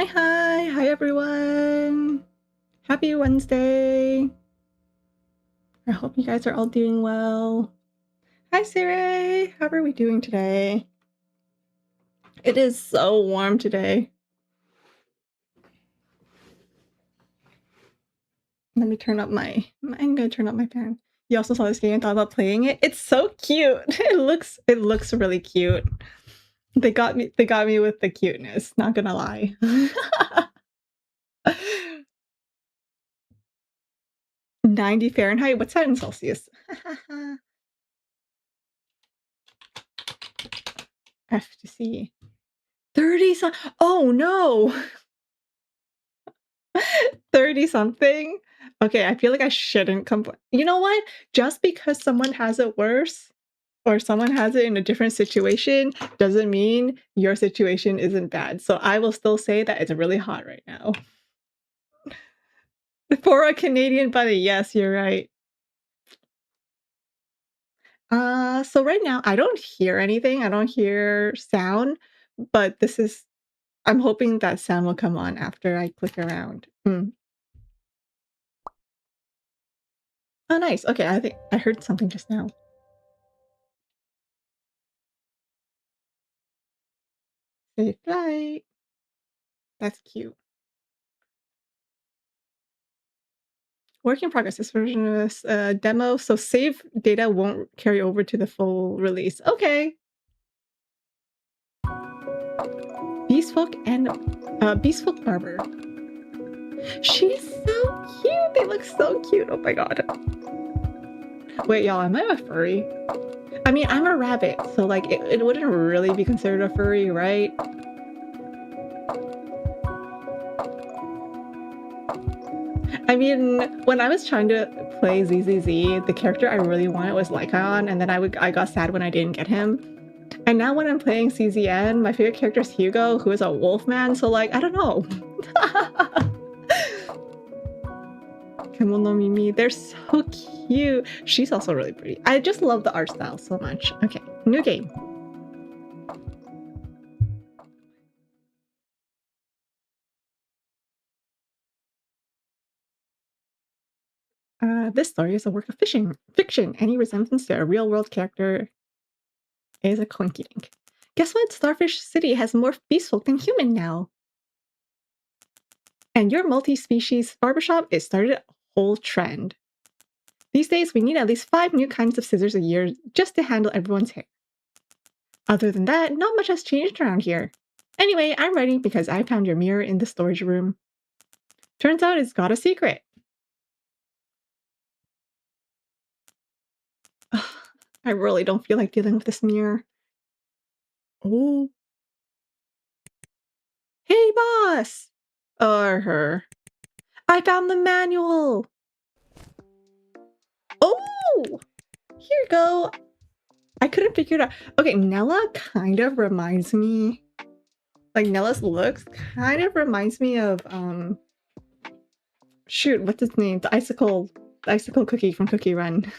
Hi everyone. Happy Wednesday. I hope you guys are all doing well. Hi Siri, how are we doing today? It is so warm today. Let me turn up I'm gonna turn up my fan. You also saw this game and thought about playing it? It's so cute. It looks really cute. They got me with the cuteness, not gonna lie. 90 Fahrenheit? What's that in Celsius? F to C. 30 some oh no! 30 something? Okay, I feel like I shouldn't complain. You know what? Just because someone has it worse or someone has it in a different situation doesn't mean your situation isn't bad. So I will still say that it's really hot right now. For a Canadian buddy, yes, you're right. So right now I don't hear anything. I don't hear sound, but I'm hoping that sound will come on after I click around. Oh, nice. Okay, I think I heard something just now. Safe flight. That's cute. Work in progress. This version is a demo, so save data won't carry over to the full release. Okay. Beastfolk Barber. She's so cute. They look so cute. Oh my god. Wait, y'all, am I a furry? I mean, I'm a rabbit, so like it wouldn't really be considered a furry, right? I mean, when I was trying to play ZZZ, the character I really wanted was Lycaon, and then I got sad when I didn't get him. And now when I'm playing CZN, my favorite character is Hugo, who is a wolf man, so like, I don't know. Kemono Mimi, they're so cute. She's also really pretty. I just love the art style so much. Okay, new game. This story is a work of fiction. Any resemblance to a real-world character is a coincidence. Guess what? Starfish City has more beastfolk than human now. And your multi-species barbershop is started a whole trend. These days, we need at least 5 new kinds of scissors a year just to handle everyone's hair. Other than that, not much has changed around here. Anyway, I'm writing because I found your mirror in the storage room. Turns out it's got a secret. I really don't feel like dealing with this mirror. Oh. Hey, boss! Or her. I found the manual! Oh! Here you go. I couldn't figure it out. Okay, Nella kind of reminds me... Like, Nella's looks kind of reminds me of, shoot, what's his name? The icicle cookie from Cookie Run.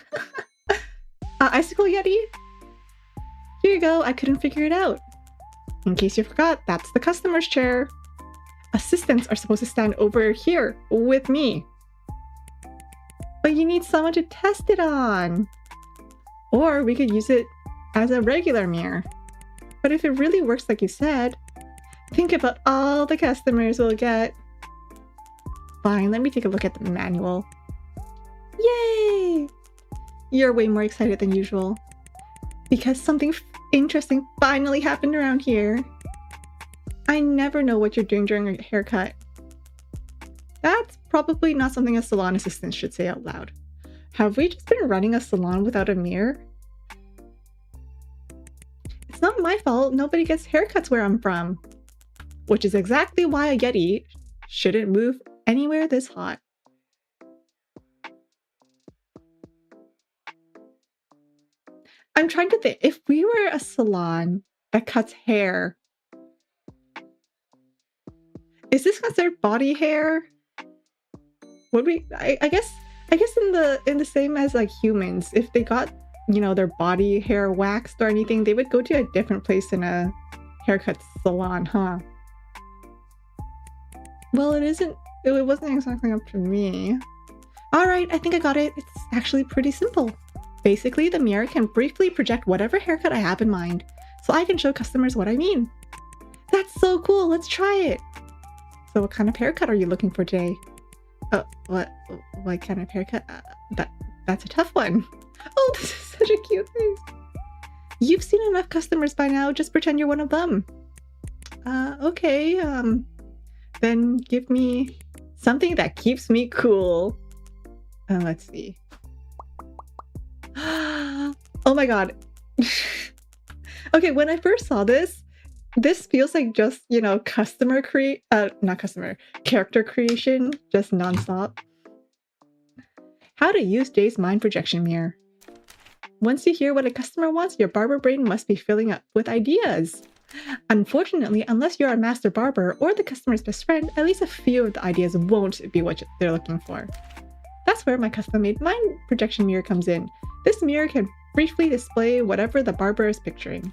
Icicle Yeti? Here you go, I couldn't figure it out. In case you forgot, that's the customer's chair. Assistants are supposed to stand over here with me. But you need someone to test it on. Or we could use it as a regular mirror. But if it really works like you said, think about all the customers we'll get. Fine, let me take a look at the manual. Yay! You're way more excited than usual. Because something interesting finally happened around here. I never know what you're doing during a haircut. That's probably not something a salon assistant should say out loud. Have we just been running a salon without a mirror? It's not my fault. Nobody gets haircuts where I'm from. Which is exactly why a Yeti shouldn't move anywhere this hot. I'm trying to think, if we were a salon that cuts hair, is this considered body hair? Would we? I guess in the same as like humans, if they got, you know, their body hair waxed or anything, they would go to a different place in a haircut salon, huh? Well, it wasn't exactly up to me. Alright, I think I got it. It's actually pretty simple. Basically, the mirror can briefly project whatever haircut I have in mind, so I can show customers what I mean. That's so cool, let's try it! So what kind of haircut are you looking for today? What kind of haircut? That's a tough one. Oh, this is such a cute face. You've seen enough customers by now, just pretend you're one of them. Okay, then give me something that keeps me cool. Let's see. Oh my god. Okay, when I first saw this feels like just, you know, character creation, just nonstop. How to use Jay's mind projection mirror. Once you hear what a customer wants, your barber brain must be filling up with ideas. Unfortunately, unless you're a master barber or the customer's best friend, at least a few of the ideas won't be what they're looking for. That's where my custom-made mind projection mirror comes in. This mirror can briefly display whatever the barber is picturing.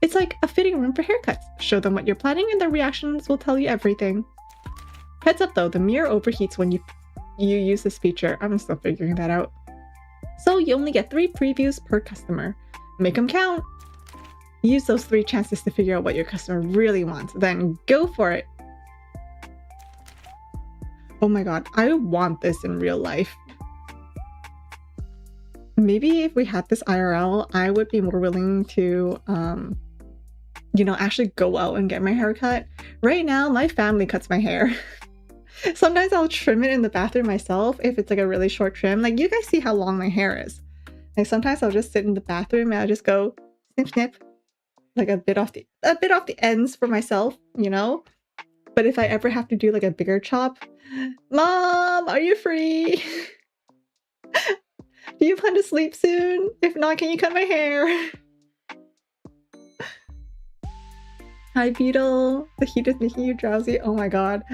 It's like a fitting room for haircuts. Show them what you're planning and their reactions will tell you everything. Heads up though, the mirror overheats when you use this feature. I'm still figuring that out. So you only get 3 previews per customer. Make them count! Use those 3 chances to figure out what your customer really wants, then go for it! Oh my god, I want this in real life. Maybe if we had this IRL, I would be more willing to, you know, actually go out and get my hair cut. Right now, my family cuts my hair. Sometimes I'll trim it in the bathroom myself if it's like a really short trim. Like, you guys see how long my hair is. Like, sometimes I'll just sit in the bathroom and I'll just go snip snip, like a bit off the ends for myself, you know. But if I ever have to do like a bigger chop, Mom, are you free? Do you plan to sleep soon? If not, can you cut my hair? Hi, Beetle. The heat is making you drowsy. Oh my god.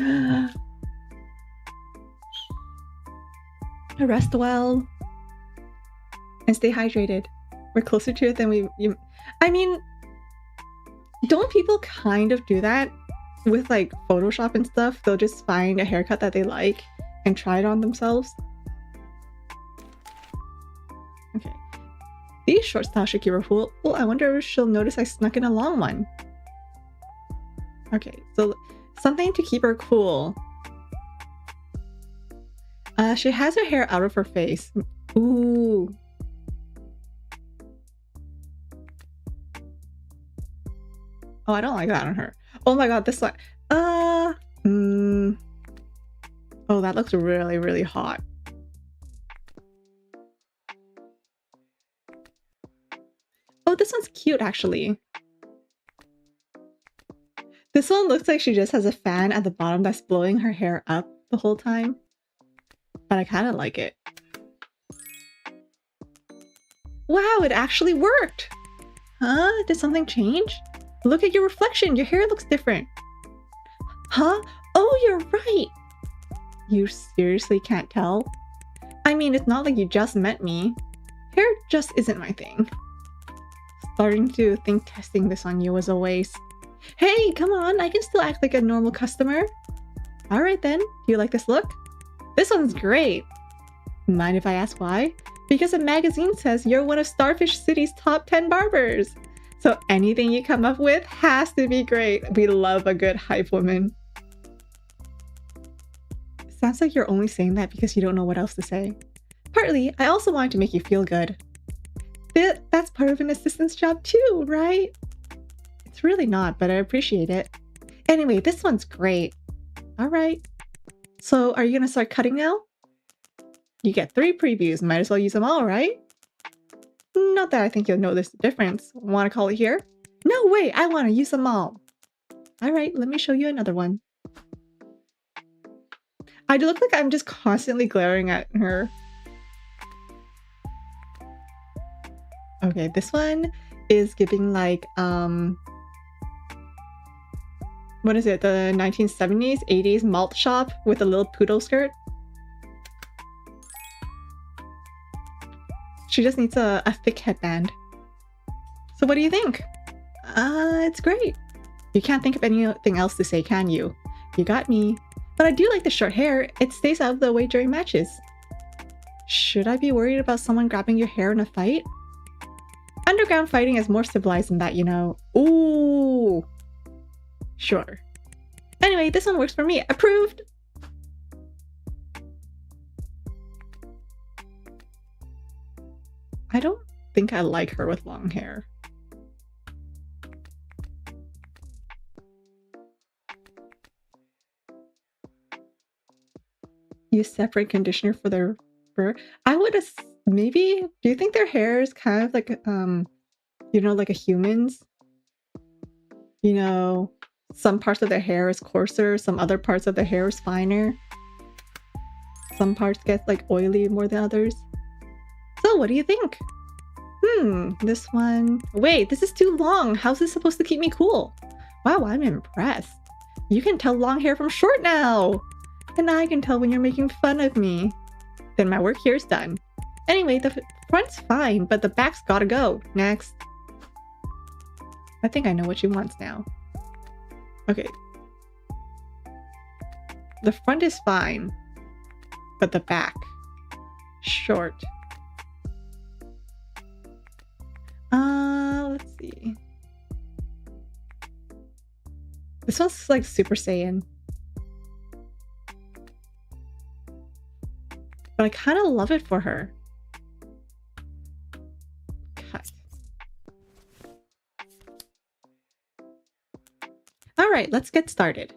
Rest well. And stay hydrated. We're closer to it than I mean, don't people kind of do that with like Photoshop and stuff? They'll just find a haircut that they like and try it on themselves. Okay. These short style Shiki were cool. Well, I wonder if she'll notice I snuck in a long one. Okay, so something to keep her cool. She has her hair out of her face. Ooh. Oh, I don't like that on her. Oh my god, this one. Oh, that looks really, really hot. Oh, this one's cute, actually. This one looks like she just has a fan at the bottom that's blowing her hair up the whole time. But I kind of like it. Wow, it actually worked! Huh? Did something change? Look at your reflection! Your hair looks different! Huh? Oh, you're right! You seriously can't tell? I mean, it's not like you just met me. Hair just isn't my thing. Starting to think testing this on you was a waste. Hey, come on, I can still act like a normal customer. Alright then, do you like this look? This one's great! Mind if I ask why? Because a magazine says you're one of Starfish City's top 10 barbers! So anything you come up with has to be great. We love a good hype woman. Sounds like you're only saying that because you don't know what else to say. Partly, I also wanted to make you feel good. That's part of an assistant's job too, right? It's really not, but I appreciate it. Anyway, this one's great. Alright. So, are you gonna start cutting now? You get 3 previews, might as well use them all, right? Not that I think you'll notice the difference. Want to call it here? No way, I want to use them all. Alright, let me show you another one. I look like I'm just constantly glaring at her. Okay, this one is giving like, what is it? The 1970s, 80s malt shop with a little poodle skirt. She just needs a thick headband. So what do you think? It's great. You can't think of anything else to say, can you? You got me. But I do like the short hair. It stays out of the way during matches. Should I be worried about someone grabbing your hair in a fight? Underground fighting is more civilized than that, you know. Ooh. Sure. Anyway, this one works for me. Approved! I don't think I like her with long hair. Use separate conditioner for their fur. I would maybe. Do you think their hair is kind of like you know, like a human's? You know, some parts of their hair is coarser, some other parts of their hair is finer. Some parts get like oily more than others. So what do you think? This one. Wait, this is too long. How's this supposed to keep me cool? Wow, I'm impressed. You can tell long hair from short now. And I can tell when you're making fun of me. Then my work here is done. Anyway, the front's fine, but the back's gotta go. Next. I think I know what she wants now. Okay. The front is fine, but the back. Short. Let's see. This one's like Super Saiyan. But I kind of love it for her. Cut. All right, let's get started.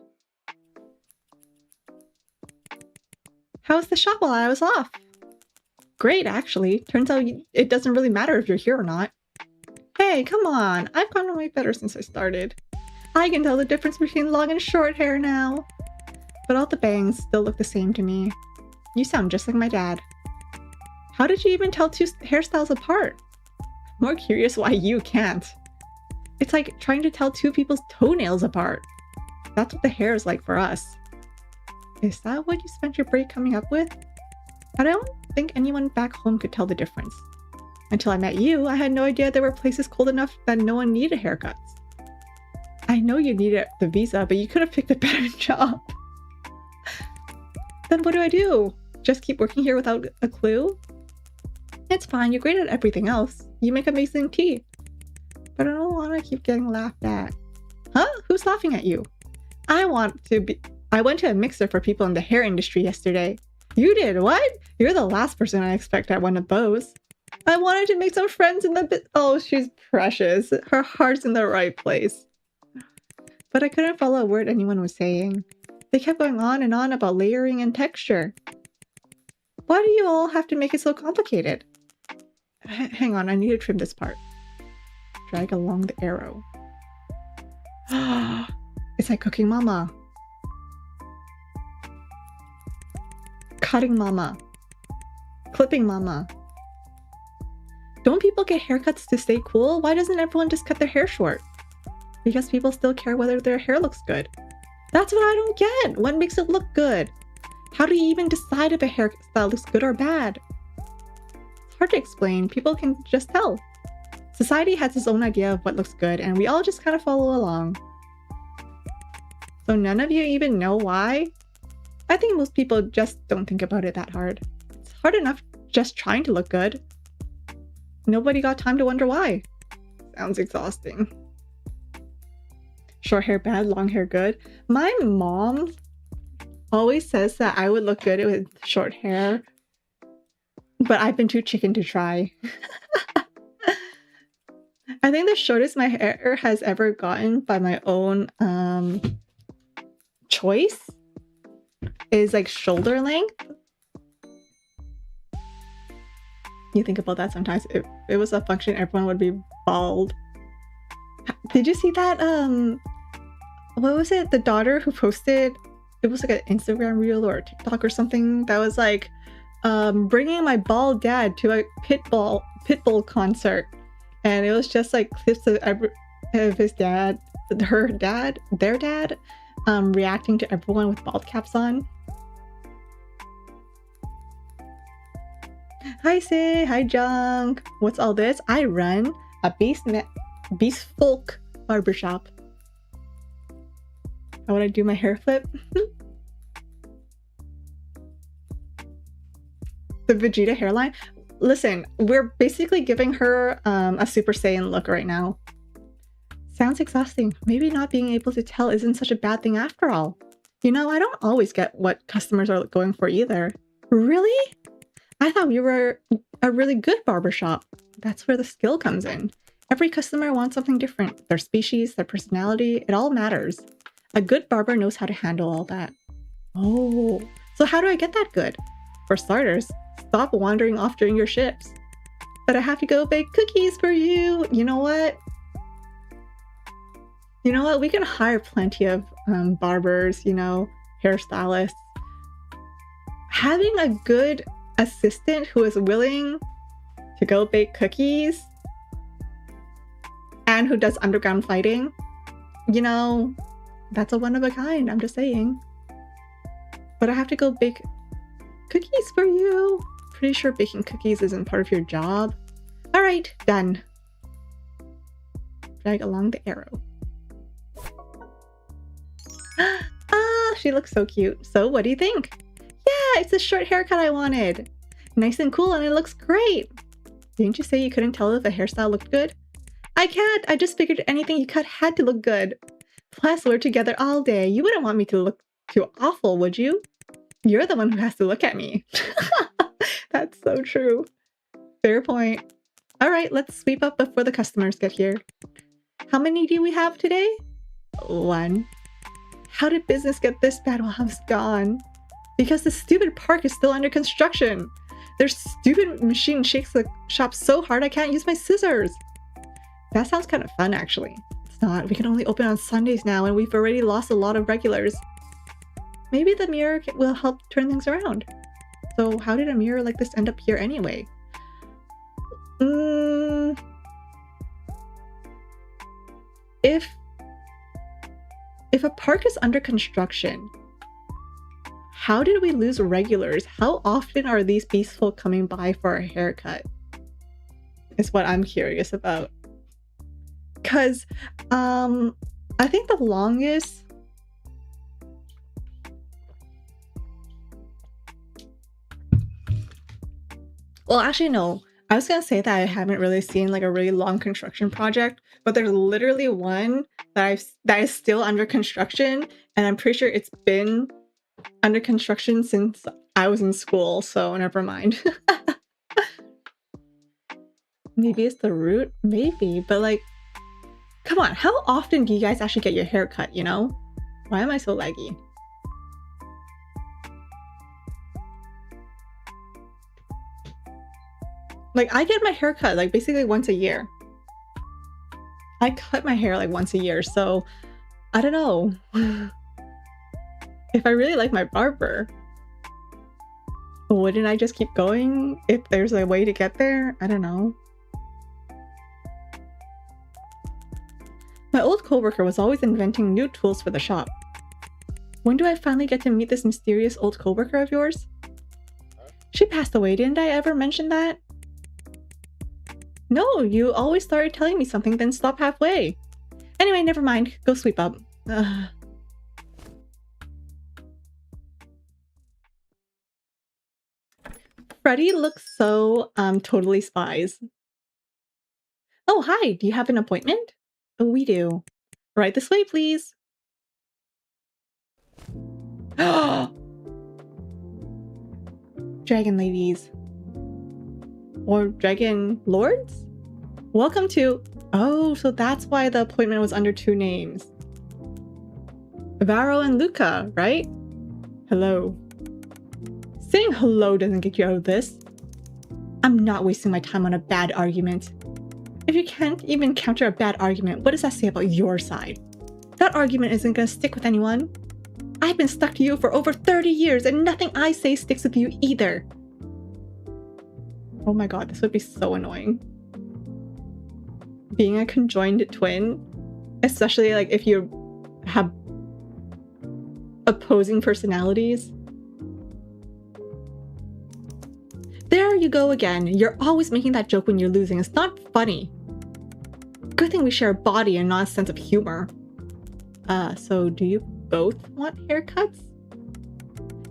How was the shop while I was off? Great, actually. Turns out it doesn't really matter if you're here or not. Hey, come on. I've gotten way better since I started. I can tell the difference between long and short hair now. But all the bangs still look the same to me. You sound just like my dad. How did you even tell two hairstyles apart? I'm more curious why you can't. It's like trying to tell two people's toenails apart. That's what the hair is like for us. Is that what you spent your break coming up with? I don't think anyone back home could tell the difference. Until I met you, I had no idea there were places cold enough that no one needed haircuts. I know you needed the visa, but you could have picked a better job. Then what do I do? Just keep working here without a clue? It's fine, you're great at everything else. You make amazing tea. But I don't want to keep getting laughed at. Huh? Who's laughing at you? I went to a mixer for people in the hair industry yesterday. You did? What? You're the last person I expect at one of those. I wanted to make some friends in the oh, she's precious. Her heart's in the right place. But I couldn't follow a word anyone was saying. They kept going on and on about layering and texture. Why do you all have to make it so complicated? Hang on, I need to trim this part. Drag along the arrow. It's like cooking mama. Cutting mama. Clipping mama. Don't people get haircuts to stay cool? Why doesn't everyone just cut their hair short? Because people still care whether their hair looks good. That's what I don't get. What makes it look good? How do you even decide if a hairstyle looks good or bad? It's hard to explain. People can just tell. Society has its own idea of what looks good, and we all just kind of follow along. So none of you even know why? I think most people just don't think about it that hard. It's hard enough just trying to look good. Nobody got time to wonder why. Sounds exhausting. Short hair bad, long hair good. My mom always says that I would look good with short hair, but I've been too chicken to try. I think the shortest my hair has ever gotten by my own choice is like shoulder length. You think about that sometimes. If it was a function, everyone would be bald. Did you see that? What was it? The daughter who posted, it was like an Instagram reel or a TikTok or something that was like, bringing my bald dad to a Pitbull concert. And it was just like clips of his dad, their dad, reacting to everyone with bald caps on. Hi Say, hi Junk. What's all this? I run a Beastfolk Barber shop. How would I do my hair flip? The Vegeta hairline? Listen, we're basically giving her a Super Saiyan look right now. Sounds exhausting. Maybe not being able to tell isn't such a bad thing after all. You know, I don't always get what customers are going for either. Really? I thought we were a really good barbershop. That's where the skill comes in. Every customer wants something different. Their species, their personality, it all matters. A good barber knows how to handle all that. Oh, so how do I get that good? For starters, stop wandering off during your shifts. But I have to go bake cookies for you. You know what? You know what? We can hire plenty of barbers, you know, hairstylists. Having a good assistant who is willing to go bake cookies and who does underground fighting, you know, that's a one of a kind, I'm just saying. But I have to go bake cookies for you. Pretty sure baking cookies isn't part of your job. All right, done. Drag along the arrow. Ah, she looks so cute. So what do you think? Yeah, it's the short haircut I wanted. Nice and cool, and it looks great. Didn't you say you couldn't tell if a hairstyle looked good? I can't. I just figured anything you cut had to look good. Plus, we're together all day. You wouldn't want me to look too awful, would you? You're the one who has to look at me. That's so true. Fair point. All right, let's sweep up before the customers get here. How many do we have today? 1. How did business get this bad while I was gone? Because the stupid park is still under construction. Their stupid machine shakes the shop so hard I can't use my scissors. That sounds kind of fun, actually. It's not. We can only open on Sundays now, and we've already lost a lot of regulars. Maybe the mirror will help turn things around. So how did a mirror like this end up here anyway? If a park is under construction, how did we lose regulars? How often are these Beastfolk coming by for a haircut? Is what I'm curious about. Because I think the longest well, actually no. I was gonna say that I haven't really seen like a really long construction project, but there's literally one that is still under construction, and I'm pretty sure it's been under construction since I was in school, so never mind. Maybe it's the root? Maybe, but like, come on, how often do you guys actually get your hair cut, you know? Why am I so laggy? Like, I get my hair cut like basically once a year. I cut my hair like once a year, so I don't know. If I really like my barber, wouldn't I just keep going if there's a way to get there? I don't know. My old coworker was always inventing new tools for the shop. When do I finally get to meet this mysterious old coworker of yours? She passed away, didn't I ever mention that? No, you always started telling me something, then stop halfway. Anyway, never mind. Go sweep up. Freddy looks so totally spies. Oh, hi. Do you have an appointment? Oh, we do. Right this way, please. Dragon ladies. Or dragon lords? Welcome to... Oh, so that's why the appointment was under 2 names. Varo and Luca, right? Hello. Saying hello doesn't get you out of this. I'm not wasting my time on a bad argument. If you can't even counter a bad argument, what does that say about your side? That argument isn't gonna stick with anyone. I've been stuck to you for over 30 years and nothing I say sticks with you either. Oh my god, this would be so annoying. Being a conjoined twin, especially like if you have opposing personalities. There you go again. You're always making that joke when you're losing. It's not funny. Good thing we share a body and not a sense of humor. So do you both want haircuts?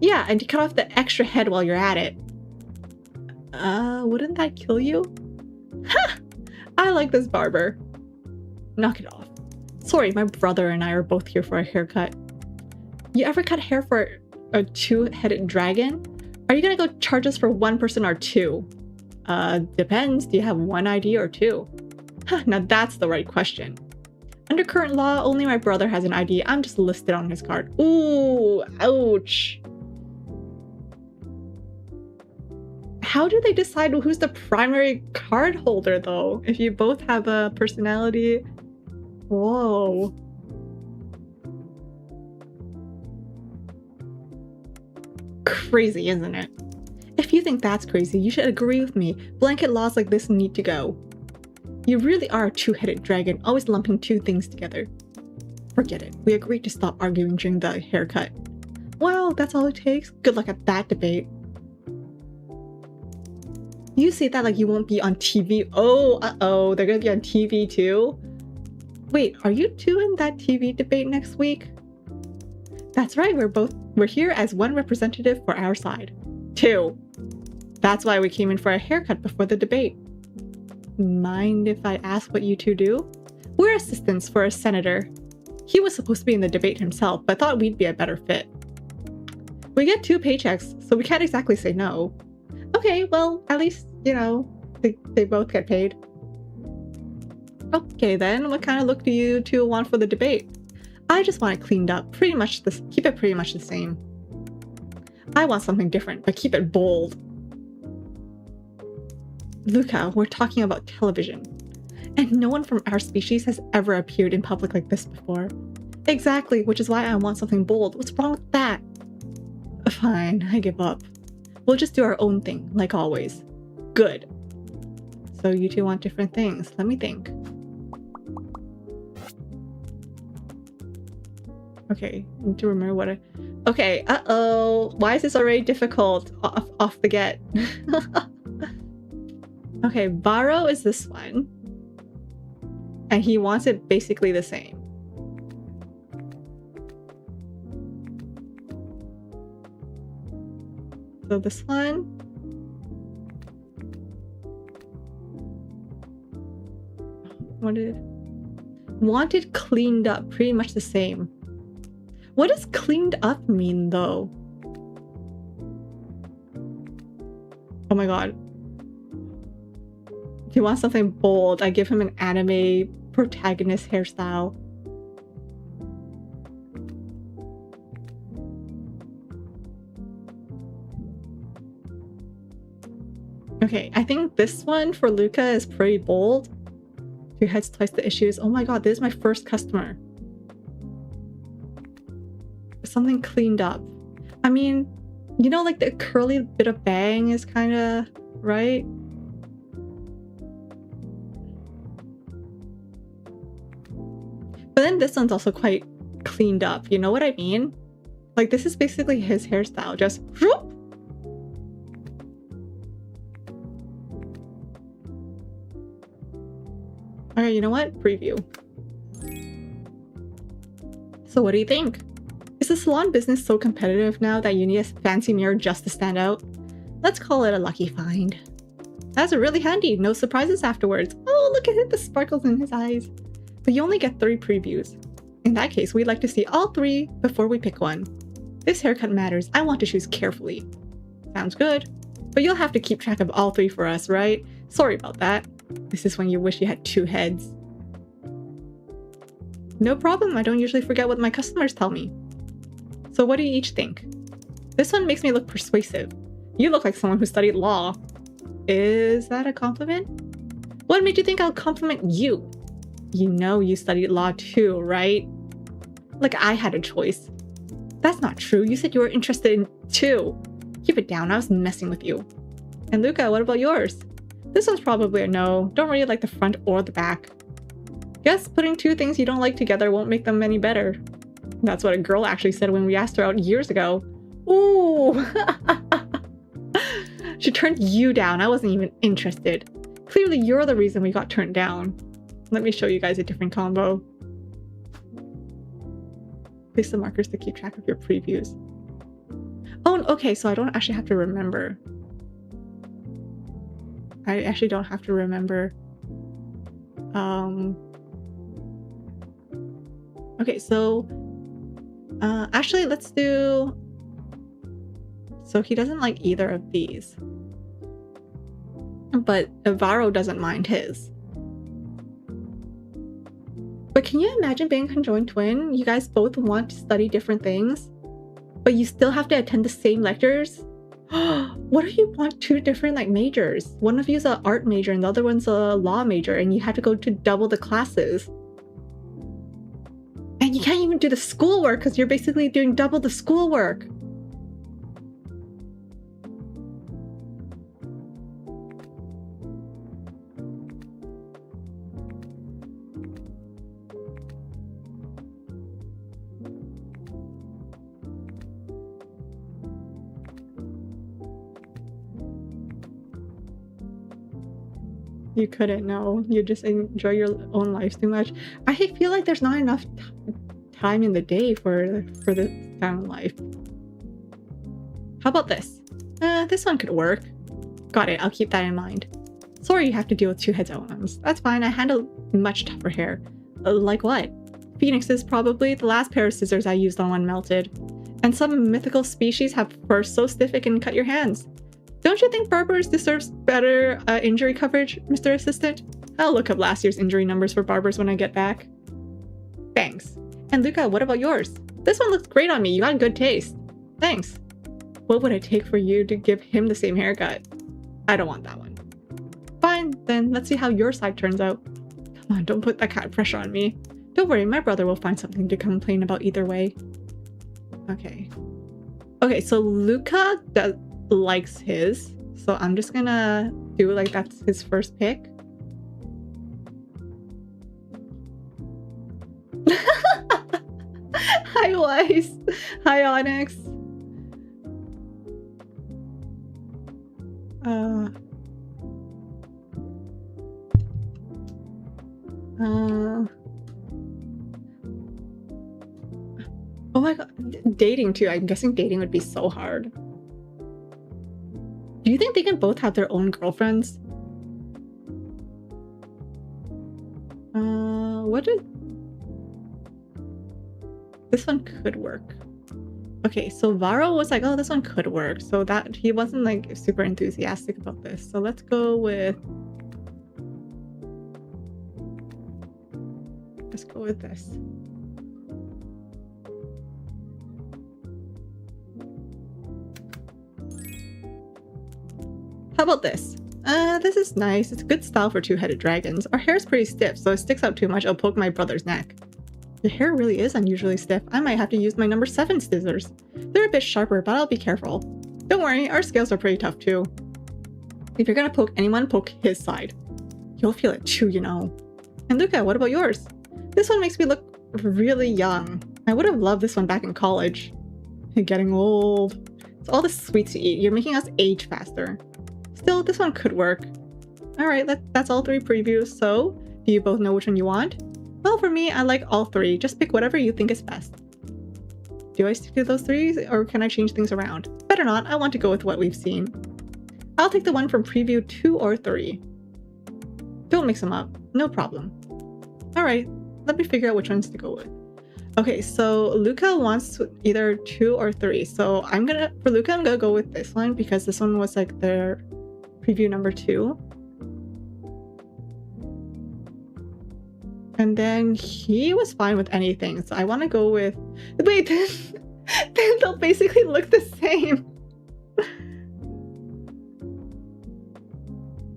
Yeah, and to cut off the extra head while you're at it. Wouldn't that kill you? Ha! I like this barber. Knock it off. Sorry, my brother and I are both here for a haircut. You ever cut hair for a two-headed dragon? Are you gonna go charge us for one person or two? Depends. Do you have one ID or two? Huh, now that's the right question. Under current law, only my brother has an ID. I'm just listed on his card. Ooh, ouch. How do they decide who's the primary card holder, though? If you both have a personality? Whoa. Crazy, isn't it? If you think that's crazy, you should agree with me. Blanket laws like this need to go. You really are a two-headed dragon, always lumping two things together. Forget it. We agreed to stop arguing during the haircut. Well, that's all it takes. Good luck at that debate. You say that like you won't be on TV. Oh, uh-oh. They're gonna be on TV too? Wait, are you two in that TV debate next week? That's right. We're here as one representative for our side. Two. That's why we came in for a haircut before the debate. Mind if I ask what you two do? We're assistants for a senator. He was supposed to be in the debate himself, but thought we'd be a better fit. We get 2 paychecks, so we can't exactly say no. Okay, well, at least, you know, they both get paid. Okay then, what kind of look do you two want for the debate? I just want it cleaned up, keep it pretty much the same. I want something different, but keep it bold. Luca, we're talking about television. And no one from our species has ever appeared in public like this before. Exactly, which is why I want something bold. What's wrong with that? Fine, I give up. We'll just do our own thing, like always. Good. So you two want different things. Let me think. Okay, I need to remember what I... Okay, uh-oh. Why is this already difficult? Off the get. Okay, Varro is this one. And he wants it basically the same. So this one. Wanted cleaned up, pretty much the same. What does cleaned up mean though? Oh my god. He wants something bold. I give him an anime protagonist hairstyle. Okay, I think this one for Luca is pretty bold. 2 heads, twice the issues. Oh my god, this is my first customer. Something cleaned up. I mean, you know, like the curly bit of bang is kind of right. But then this one's also quite cleaned up. You know what I mean? Like this is basically his hairstyle. Just whoop. Okay, you know what? Preview. So what do you think? Is the salon business so competitive now that you need a fancy mirror just to stand out? Let's call it a lucky find. That's really handy. No surprises afterwards. Oh, look at it, the sparkles in his eyes. But you only get 3 previews. In that case, we'd like to see all 3 before we pick one. This haircut matters. I want to choose carefully. Sounds good. But you'll have to keep track of all 3 for us, right? Sorry about that. This is when you wish you had 2 heads. No problem. I don't usually forget what my customers tell me. So what do you each think? This one makes me look persuasive. You look like someone who studied law. Is that a compliment? What made you think I'll compliment you? You know you studied law too, right? Like I had a choice. That's not true. You said you were interested in 2. Keep it down. I was messing with you. And Luca, what about yours? This one's probably a no. Don't really like the front or the back. Guess putting 2 things you don't like together won't make them any better. That's what a girl actually said when we asked her out years ago. Ooh! She turned you down. I wasn't even interested. Clearly you're the reason we got turned down. Let me show you guys a different combo. Place the markers to keep track of your previews. Oh, okay, so I don't actually have to remember. I actually don't have to remember. Okay, so actually let's do, so he doesn't like either of these, but Varo doesn't mind his. But can you imagine being a conjoined twin? You guys both want to study different things, but you still have to attend the same lectures? What if you want two different like majors? One of you is an art major and the other one's a law major, and you have to go to double the classes. And you can't even do the schoolwork because you're basically doing double the schoolwork. You couldn't, no. You just enjoy your own life too much. I feel like there's not enough time in the day for this kind of life. How about this? This one could work. Got it, I'll keep that in mind. Sorry you have to deal with two heads at once. That's fine, I handle much tougher hair. Like what? Phoenixes, probably. The last pair of scissors I used on one melted. And some mythical species have fur so stiff it can cut your hands. Don't you think barbers deserves better injury coverage, Mr. Assistant? I'll look up last year's injury numbers for barbers when I get back. Thanks. And Luca, what about yours? This one looks great on me. You got good taste. Thanks. What would it take for you to give him the same haircut? I don't want that one. Fine, then let's see how your side turns out. Come on, don't put that kind of pressure on me. Don't worry, my brother will find something to complain about either way. Okay. Okay, so Luca likes his, so I'm just gonna do like that's his first pick. Hi Wise. Hi Onyx. Oh my god, dating too. I'm guessing dating would be so hard. Do you think they can both have their own girlfriends? What did... This one could work. Okay, so Varo was like, oh, this one could work. So that he wasn't like super enthusiastic about this. So let's go with... Let's go with this. How about this? This is nice. It's a good style for two-headed dragons. Our hair is pretty stiff, so it sticks out too much, it'll poke my brother's neck. Your hair really is unusually stiff. I might have to use my number 7 scissors. They're a bit sharper, but I'll be careful. Don't worry, our scales are pretty tough too. If you're gonna poke anyone, poke his side. You'll feel it too, you know. And Luca, what about yours? This one makes me look really young. I would have loved this one back in college. You're getting old. It's all the sweets you eat. You're making us age faster. Still, this one could work. Alright, that's all 3 previews, so do you both know which one you want? Well, for me, I like all 3. Just pick whatever you think is best. Do I stick to those 3, or can I change things around? Better not, I want to go with what we've seen. I'll take the one from preview 2 or 3. Don't mix them up, no problem. Alright, let me figure out which ones to go with. Okay, so Luca wants either 2 or 3, so for Luca, I'm gonna go with this one because this one was like their preview number 2. And then he was fine with anything, so I want to go with... Wait, then they'll basically look the same.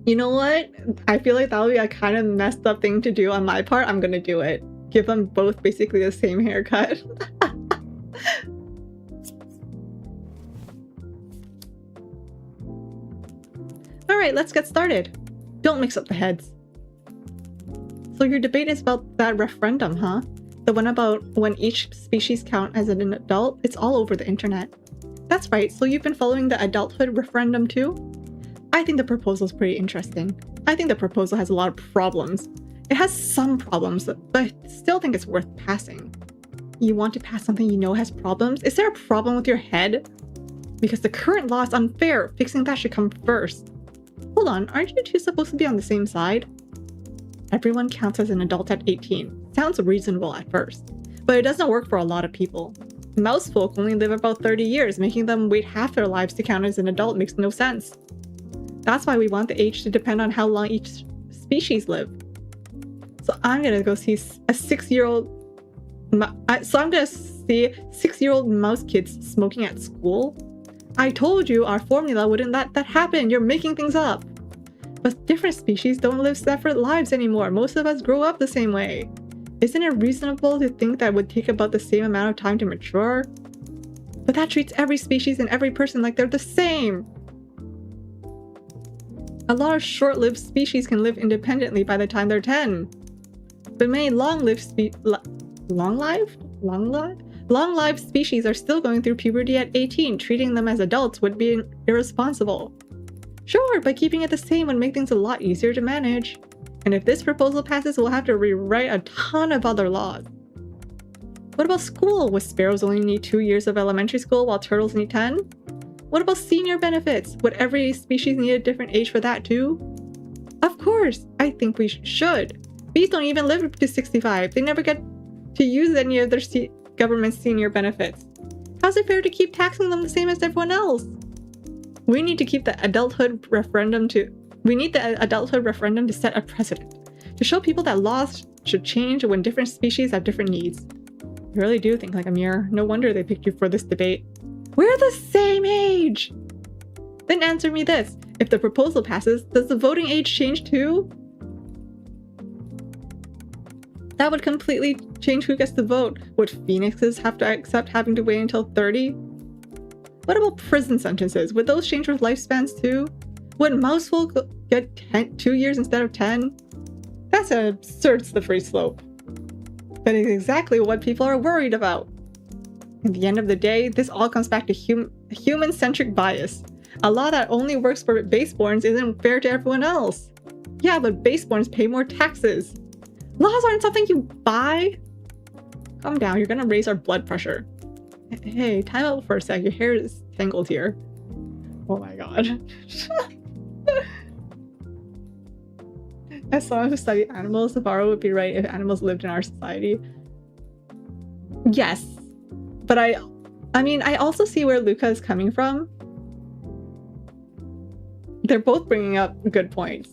You know what? I feel like that would be a kind of messed up thing to do on my part. I'm gonna do it. Give them both basically the same haircut. Alright, let's get started. Don't mix up the heads. So your debate is about that referendum, huh? The one about when each species count as an adult? It's all over the internet. That's right, so you've been following the adulthood referendum too? I think the proposal's pretty interesting. I think the proposal has a lot of problems. It has some problems, but I still think it's worth passing. You want to pass something you know has problems? Is there a problem with your head? Because the current law is unfair. Fixing that should come first. Hold on, aren't you two supposed to be on the same side? Everyone counts as an adult at 18. Sounds reasonable at first, but it doesn't work for a lot of people. Mouse folk only live about 30 years, making them wait half their lives to count as an adult makes no sense. That's why we want the age to depend on how long each species live. So I'm gonna go see a 6-year-old. So I'm gonna see 6-year-old mouse kids smoking at school. I told you our formula wouldn't let that happen. You're making things up. But different species don't live separate lives anymore. Most of us grow up the same way. Isn't it reasonable to think that it would take about the same amount of time to mature? But that treats every species and every person like they're the same. A lot of short-lived species can live independently by the time they're 10. But many long-lived species are still going through puberty at 18. Treating them as adults would be irresponsible. Sure, but keeping it the same would make things a lot easier to manage. And if this proposal passes, we'll have to rewrite a ton of other laws. What about school? Would sparrows only need 2 years of elementary school while turtles need 10? What about senior benefits? Would every species need a different age for that too? Of course, I think we should. Bees don't even live to 65. They never get to use any of their government senior benefits. How's it fair to keep taxing them the same as everyone else? We need the adulthood referendum to set a precedent, to show people that laws should change when different species have different needs. You really do think like a mirror. No wonder they picked you for this debate. We're the same age! Then answer me this. If the proposal passes, does the voting age change too? That would completely change who gets to vote. Would phoenixes have to accept having to wait until 30? What about prison sentences? Would those change with lifespans too? Would mousefolk get 2 years instead of 10? That's an absurd slippery slope. That is exactly what people are worried about. At the end of the day, this all comes back to human-centric bias. A law that only works for baseborns isn't fair to everyone else. Yeah, but baseborns pay more taxes. Laws aren't something you buy. Calm down, you're gonna raise our blood pressure. Hey, time out for a sec, your hair is tangled here. Oh my god. As someone who studied animals, Savaro would be right if animals lived in our society. Yes, but I mean, I also see where Luca is coming from. They're both bringing up good points.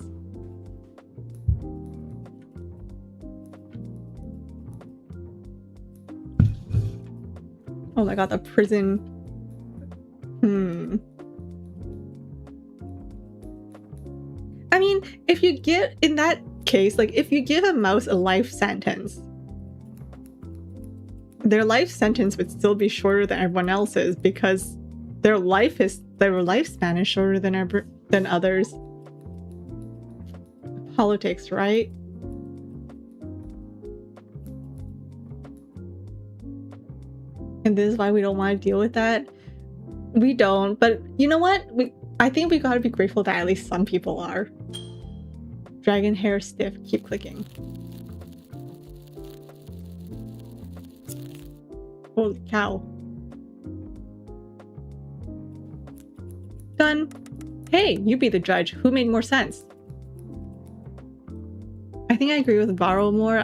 Oh my god, the prison. I mean, if you give, in that case, like if you give a mouse a life sentence, their life sentence would still be shorter than everyone else's because their lifespan is shorter than others. Politics, right? And this is why we don't want to deal with that. We don't, but you know what? I think we gotta be grateful that at least some people are. Dragon hair stiff, keep clicking. Holy cow. Done. Hey, you be the judge. Who made more sense? I think I agree with Varro more.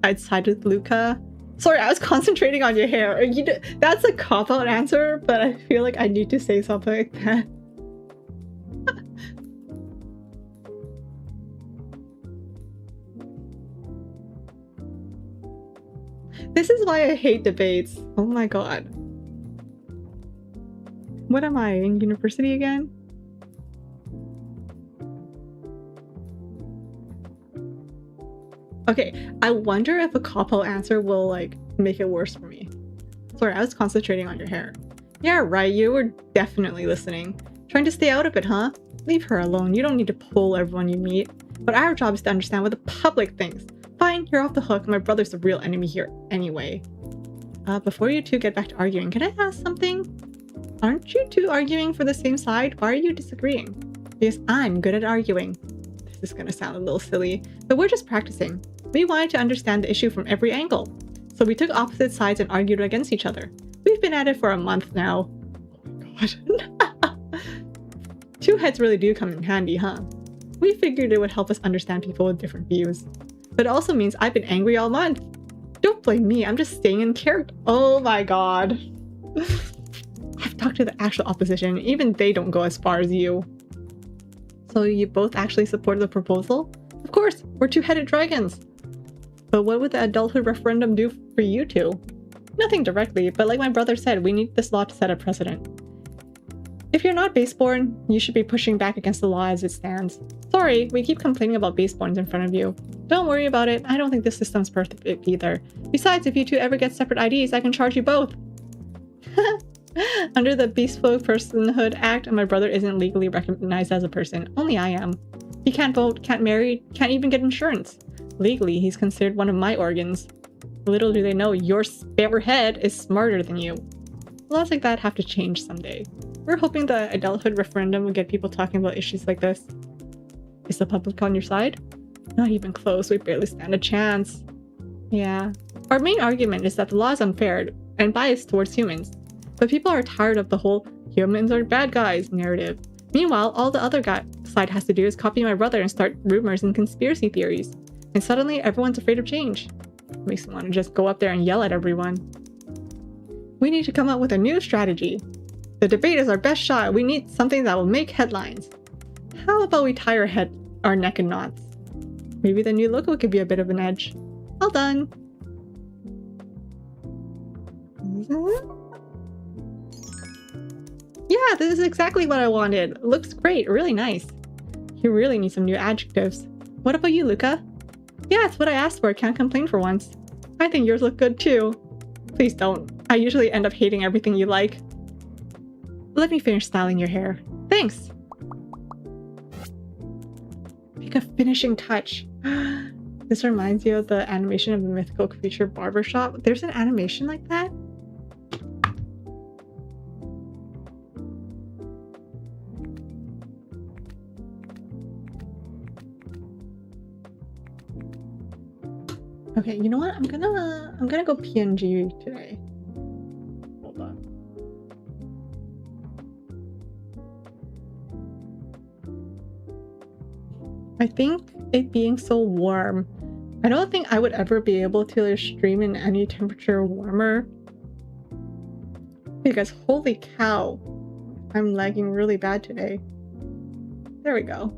I'd side with Luca. Sorry, I was concentrating on your hair. That's a cop-out answer, but I feel like I need to say something like that. This is why I hate debates. Oh my god. What am I, in university again? Okay, I wonder if a cop-out answer will like make it worse for me. Sorry, I was concentrating on your hair. Yeah, right, you were definitely listening. Trying to stay out of it, huh? Leave her alone, you don't need to pull everyone you meet. But our job is to understand what the public thinks. Fine, you're off the hook, my brother's the real enemy here anyway. Before you two get back to arguing, can I ask something? Aren't you two arguing for the same side? Why are you disagreeing? Because I'm good at arguing. This is gonna sound a little silly, but we're just practicing. We wanted to understand the issue from every angle. So we took opposite sides and argued against each other. We've been at it for a month now. Oh my god. Two heads really do come in handy, huh? We figured it would help us understand people with different views. But it also means I've been angry all month. Don't blame me, I'm just staying in character. Oh my god. I've talked to the actual opposition, even they don't go as far as you. So you both actually support the proposal? Of course, we're two-headed dragons. But what would the adulthood referendum do for you two? Nothing directly, but like my brother said, we need this law to set a precedent. If you're not baseborn, you should be pushing back against the law as it stands. Sorry, we keep complaining about baseborns in front of you. Don't worry about it, I don't think this system's perfect either. Besides, if you two ever get separate IDs, I can charge you both. Under the Beastfolk Personhood Act, my brother isn't legally recognized as a person. Only I am. He can't vote, can't marry, can't even get insurance. Legally, he's considered one of my organs. Little do they know, your spare head is smarter than you. Laws like that have to change someday. We're hoping the adulthood referendum will get people talking about issues like this. Is the public on your side? Not even close, we barely stand a chance. Yeah. Our main argument is that the law is unfair and biased towards humans. But people are tired of the whole humans are bad guys narrative. Meanwhile, all the other side has to do is copy my brother and start rumors and conspiracy theories. And suddenly everyone's afraid of change. It makes me want to just go up there and yell at everyone. We need to come up with a new strategy. The debate is our best shot. We need something that will make headlines. How about we tie our neck in knots? Maybe the new logo could be a bit of an edge. All done. Yeah, this is exactly what I wanted. It looks great, really nice. You really need some new adjectives. What about you, Luca? Yeah, it's what I asked for. Can't complain for once. I think yours look good too. Please don't. I usually end up hating everything you like. Let me finish styling your hair. Thanks. Make a finishing touch. This reminds you of the animation of the mythical creature Barbershop. There's an animation like that? Okay, you know what? I'm gonna go PNG today. Hold on. I think it being so warm, I don't think I would ever be able to stream in any temperature warmer. Because holy cow, I'm lagging really bad today. There we go.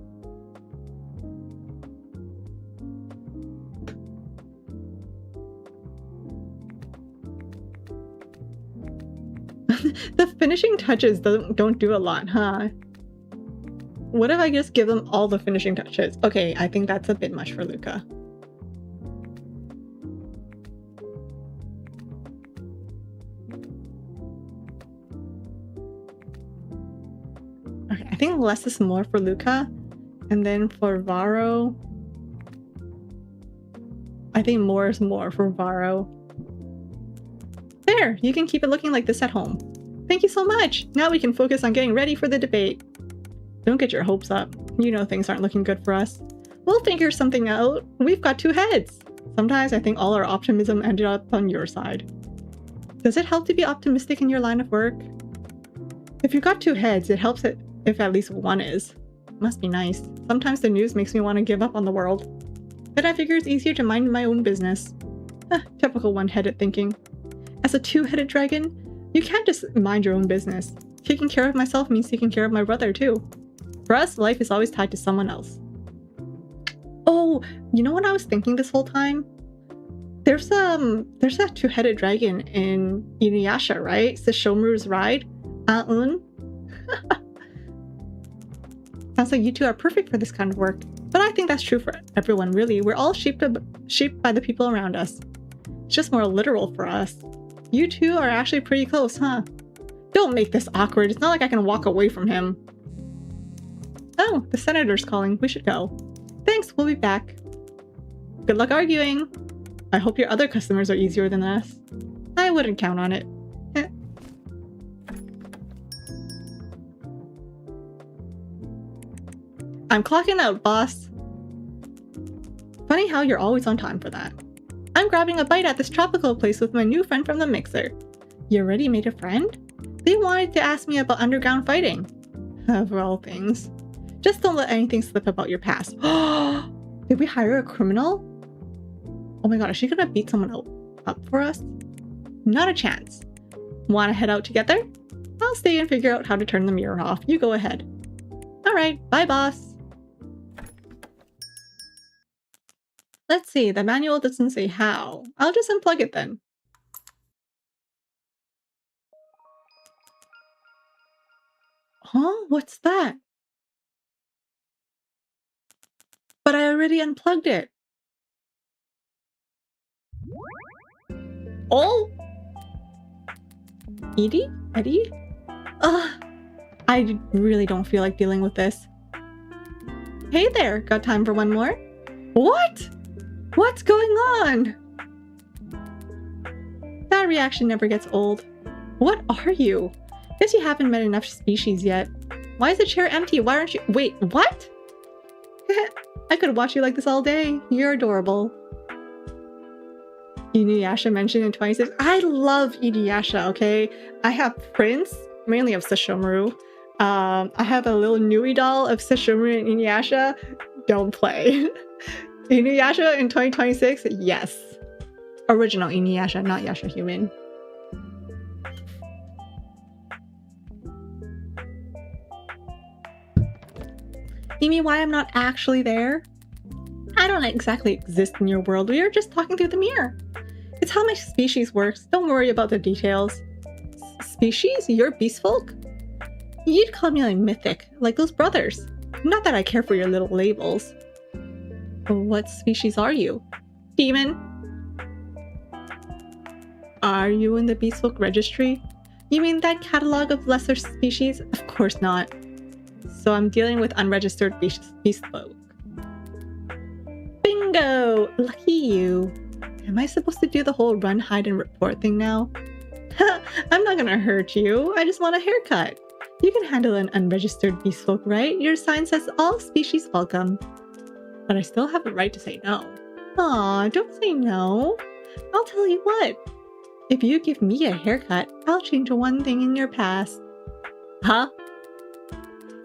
The finishing touches don't do a lot, huh? What if I just give them all the finishing touches? Okay, I think that's a bit much for Luca. Okay, I think less is more for Luca. And then for Varo, I think more is more for Varo. There, you can keep it looking like this at home. Thank you so much! Now we can focus on getting ready for the debate. Don't get your hopes up. You know things aren't looking good for us. We'll figure something out. We've got two heads. Sometimes I think all our optimism ended up on your side. Does it help to be optimistic in your line of work? If you've got two heads, it helps if at least one is. Must be nice. Sometimes the news makes me want to give up on the world. But I figure it's easier to mind my own business. Typical one-headed thinking. As a two-headed dragon, you can't just mind your own business. Taking care of myself means taking care of my brother too. For us, life is always tied to someone else. Oh, you know what I was thinking this whole time? There's that two-headed dragon in Inuyasha, right? It's the Shomuru's ride. Sounds like you two are perfect for this kind of work. But I think that's true for everyone, really. We're all shaped by the people around us. It's just more literal for us. You two are actually pretty close, huh? Don't make this awkward. It's not like I can walk away from him. Oh, the senator's calling. We should go. Thanks, we'll be back. Good luck arguing. I hope your other customers are easier than us. I wouldn't count on it. I'm clocking out, boss. Funny how you're always on time for that. I'm grabbing a bite at this tropical place with my new friend from the mixer. You already made a friend? They wanted to ask me about underground fighting. For all things. Just don't let anything slip about your past. Did we hire a criminal? Oh my god, is she gonna beat someone up for us? Not a chance. Wanna head out together? I'll stay and figure out how to turn the mirror off. You go ahead. Alright, bye boss. Let's see, the manual doesn't say how. I'll just unplug it then. Huh? What's that? But I already unplugged it. Oh! Edie? Eddie? Ugh. I really don't feel like dealing with this. Hey there, got time for one more? What? What's going on? That reaction never gets old. What are you? Guess you haven't met enough species yet. Why is the chair empty? Why aren't you— Wait, what? I could watch you like this all day. You're adorable. Inuyasha mentioned in 26. I love Inuyasha, okay? I have prints, mainly of Sesshomaru. I have a little Nui doll of Sesshomaru and Inuyasha. Don't play. Inuyasha in 2026? Yes. Original Inuyasha, not Yasha Human. You mean why I'm not actually there? I don't exactly exist in your world. We are just talking through the mirror. It's how my species works. Don't worry about the details. Species? You're Beastfolk? You'd call me like mythic, like those brothers. Not that I care for your little labels. What species are you? Demon? Are you in the Beastfolk registry? You mean that catalog of lesser species? Of course not. So I'm dealing with unregistered Beastfolk. Bingo! Lucky you. Am I supposed to do the whole run, hide, and report thing now? I'm not gonna hurt you. I just want a haircut. You can handle an unregistered Beastfolk, right? Your sign says all species welcome. But I still have the right to say no. Aw, don't say no. I'll tell you what. If you give me a haircut, I'll change one thing in your past. Huh?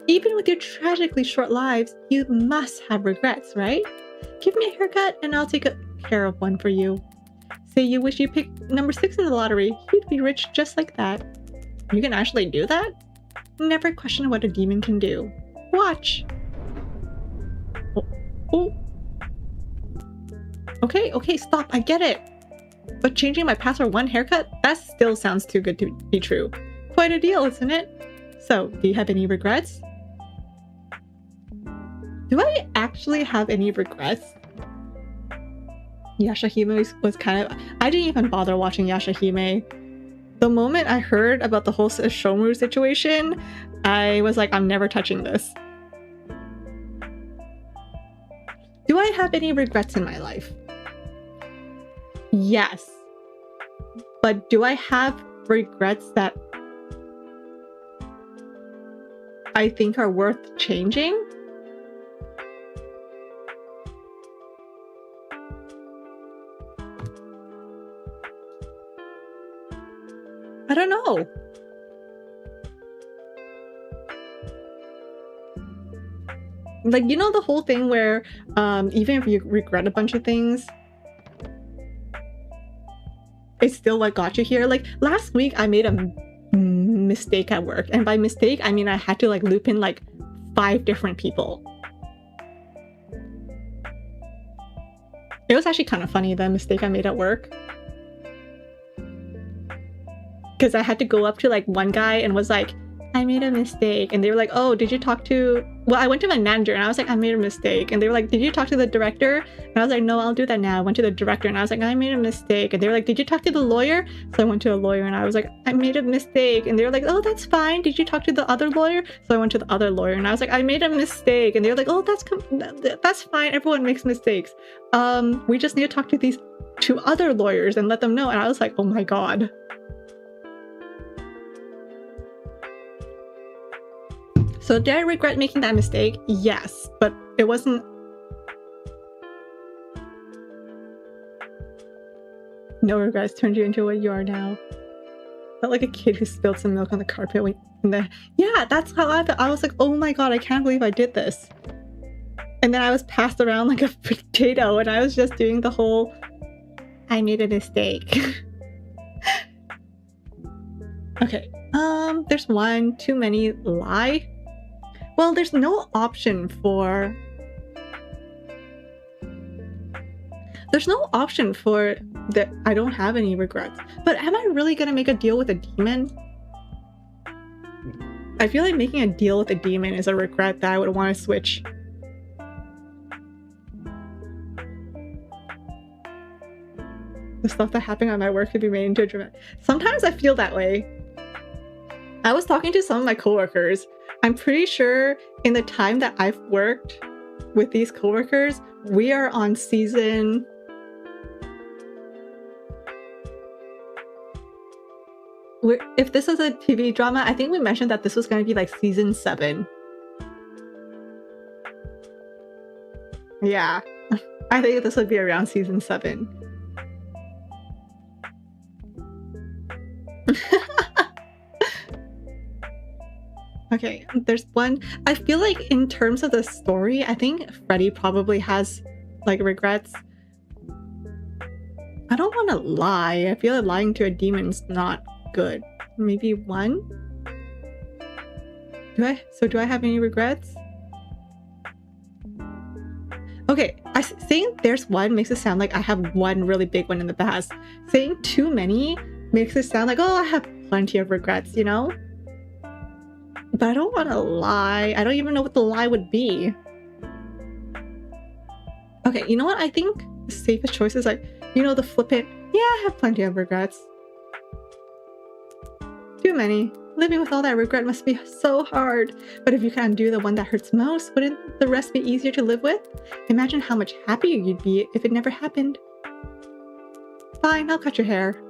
Even with your tragically short lives, you must have regrets, right? Give me a haircut and I'll take care of one for you. Say you wish you picked number 6 in the lottery, you'd be rich just like that. You can actually do that? Never question what a demon can do. Watch! Oh. Okay, stop, I get it. But changing my password one haircut? That still sounds too good to be true. Quite a deal, isn't it? So, do you have any regrets? Do I actually have any regrets? Yashahime was kind of— I didn't even bother watching Yashahime. The moment I heard about the whole Sesshomaru situation, I was like, I'm never touching this. Do I have any regrets in my life? Yes. But do I have regrets that I think are worth changing? I don't know. Like, you know the whole thing where even if you regret a bunch of things, it's still what got you here? Like, last week I made a mistake at work. And by mistake, I mean I had to like loop in like 5 different people. It was actually kind of funny, the mistake I made at work. Because I had to go up to like one guy and was like, I made a mistake. And they were like, oh, did you talk to— well, I went to my manager and I was like, I made a mistake. And they were like, did you talk to the director? And I was like, no, I'll do that now. I went to the director and I was like, I made a mistake. And they were like, did you talk to the lawyer? So I went to a lawyer and I was like, I made a mistake. And they were like, oh, that's fine. Did you talk to the other lawyer? So I went to the other lawyer and I was like, I made a mistake. And they were like, oh, that's fine. Everyone makes mistakes. We just need to talk to these 2 other lawyers and let them know. And I was like, oh my God. So did I regret making that mistake? Yes, but it wasn't— no regrets turned you into what you are now. Felt like a kid who spilled some milk on the carpet yeah, that's how I felt. I was like, oh my god, I can't believe I did this. And then I was passed around like a potato, and I was just doing the whole, I made a mistake. Okay, there's one too many lie. Well, there's no option for... There's no option for that. I don't have any regrets. But am I really gonna make a deal with a demon? I feel like making a deal with a demon is a regret that I would want to switch. The stuff that happened at my work could be made into a dramatic... Sometimes I feel that way. I was talking to some of my coworkers. I'm pretty sure in the time that I've worked with these coworkers, we are on season... If this is a TV drama, I think we mentioned that this was going to be like season 7. Yeah, I think this would be around season 7. Okay, there's one. I feel like in terms of the story, I think Freddy probably has like regrets. I don't want to lie. I feel like lying to a demon's not good. Maybe 1? Do I have any regrets? Okay, saying there's one makes it sound like I have one really big one in the past. Saying too many makes it sound like, oh, I have plenty of regrets, you know? But I don't want to lie. I don't even know what the lie would be. Okay, you know what? I think the safest choice is like, you know, the flippant, yeah, I have plenty of regrets. Too many. Living with all that regret must be so hard. But if you can undo the one that hurts most, wouldn't the rest be easier to live with? Imagine how much happier you'd be if it never happened. Fine, I'll cut your hair.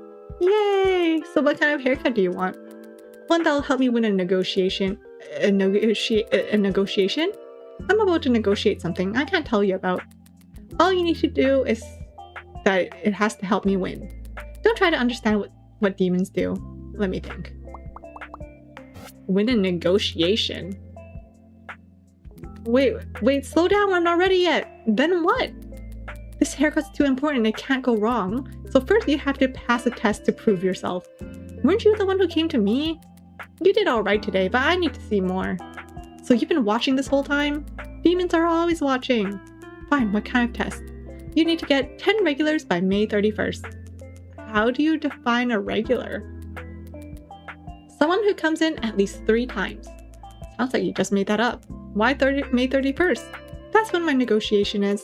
Yay! So what kind of haircut do you want? One that'll help me win a negotiation. A negotiation? I'm about to negotiate something I can't tell you about. All you need to do is that it has to help me win. Don't try to understand what demons do. Let me think. Win a negotiation? Wait, slow down, we're not ready yet. Then what? This haircut's too important, it can't go wrong. So first you have to pass a test to prove yourself. Weren't you the one who came to me? You did alright today, but I need to see more. So you've been watching this whole time? Demons are always watching. Fine, what kind of test? You need to get 10 regulars by May 31st. How do you define a regular? Someone who comes in at least 3 times. Sounds like you just made that up. Why May 31st? That's when my negotiation is.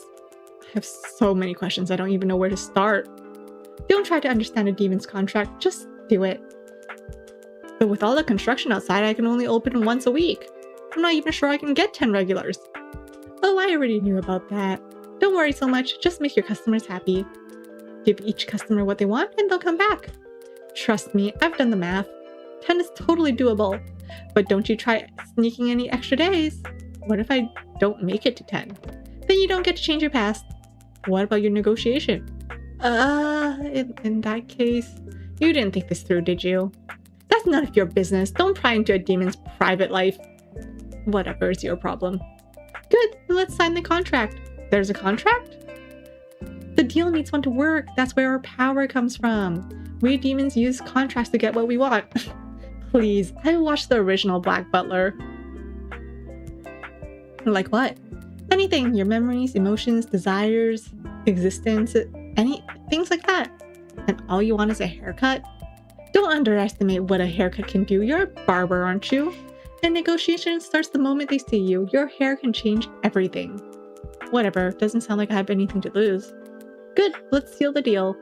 I have so many questions, I don't even know where to start. Don't try to understand a demon's contract, just do it. But with all the construction outside, I can only open once a week. I'm not even sure I can get 10 regulars. Oh, I already knew about that. Don't worry so much, just make your customers happy. Give each customer what they want and they'll come back. Trust me, I've done the math. 10 is totally doable. But don't you try sneaking any extra days. What if I don't make it to 10? Then you don't get to change your past. What about your negotiation? In that case, you didn't think this through, did you? That's none of your business. Don't pry into a demon's private life. Whatever is your problem. Good, let's sign the contract. There's a contract? The deal needs one to work. That's where our power comes from. We demons use contracts to get what we want. Please, I watched the original Black Butler. Like what? Anything, your memories, emotions, desires, existence, things like that. And all you want is a haircut? Don't underestimate what a haircut can do. You're a barber, aren't you? And negotiation starts the moment they see you. Your hair can change everything. Whatever, doesn't sound like I have anything to lose. Good, let's seal the deal.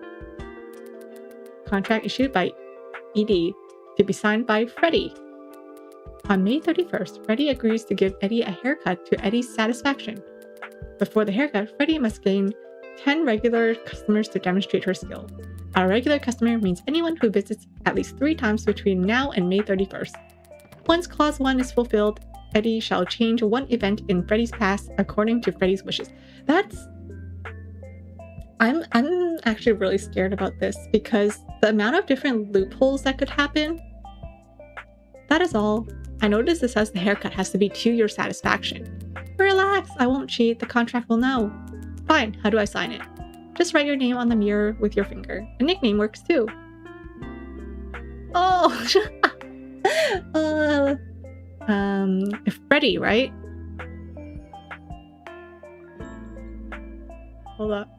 Contract issued by ED to be signed by Freddy. On May 31st, Freddy agrees to give Eddie a haircut to Eddie's satisfaction. Before the haircut, Freddy must gain 10 regular customers to demonstrate her skill. A regular customer means anyone who visits at least 3 times between now and May 31st. Once Clause 1 is fulfilled, Eddie shall change 1 event in Freddy's past according to Freddy's wishes. I'm actually really scared about this because the amount of different loopholes that could happen. That is all. I noticed this says the haircut has to be to your satisfaction. Relax, I won't cheat. The contract will know. Fine, how do I sign it? Just write your name on the mirror with your finger. A nickname works too. Oh, Freddy, right? Hold up.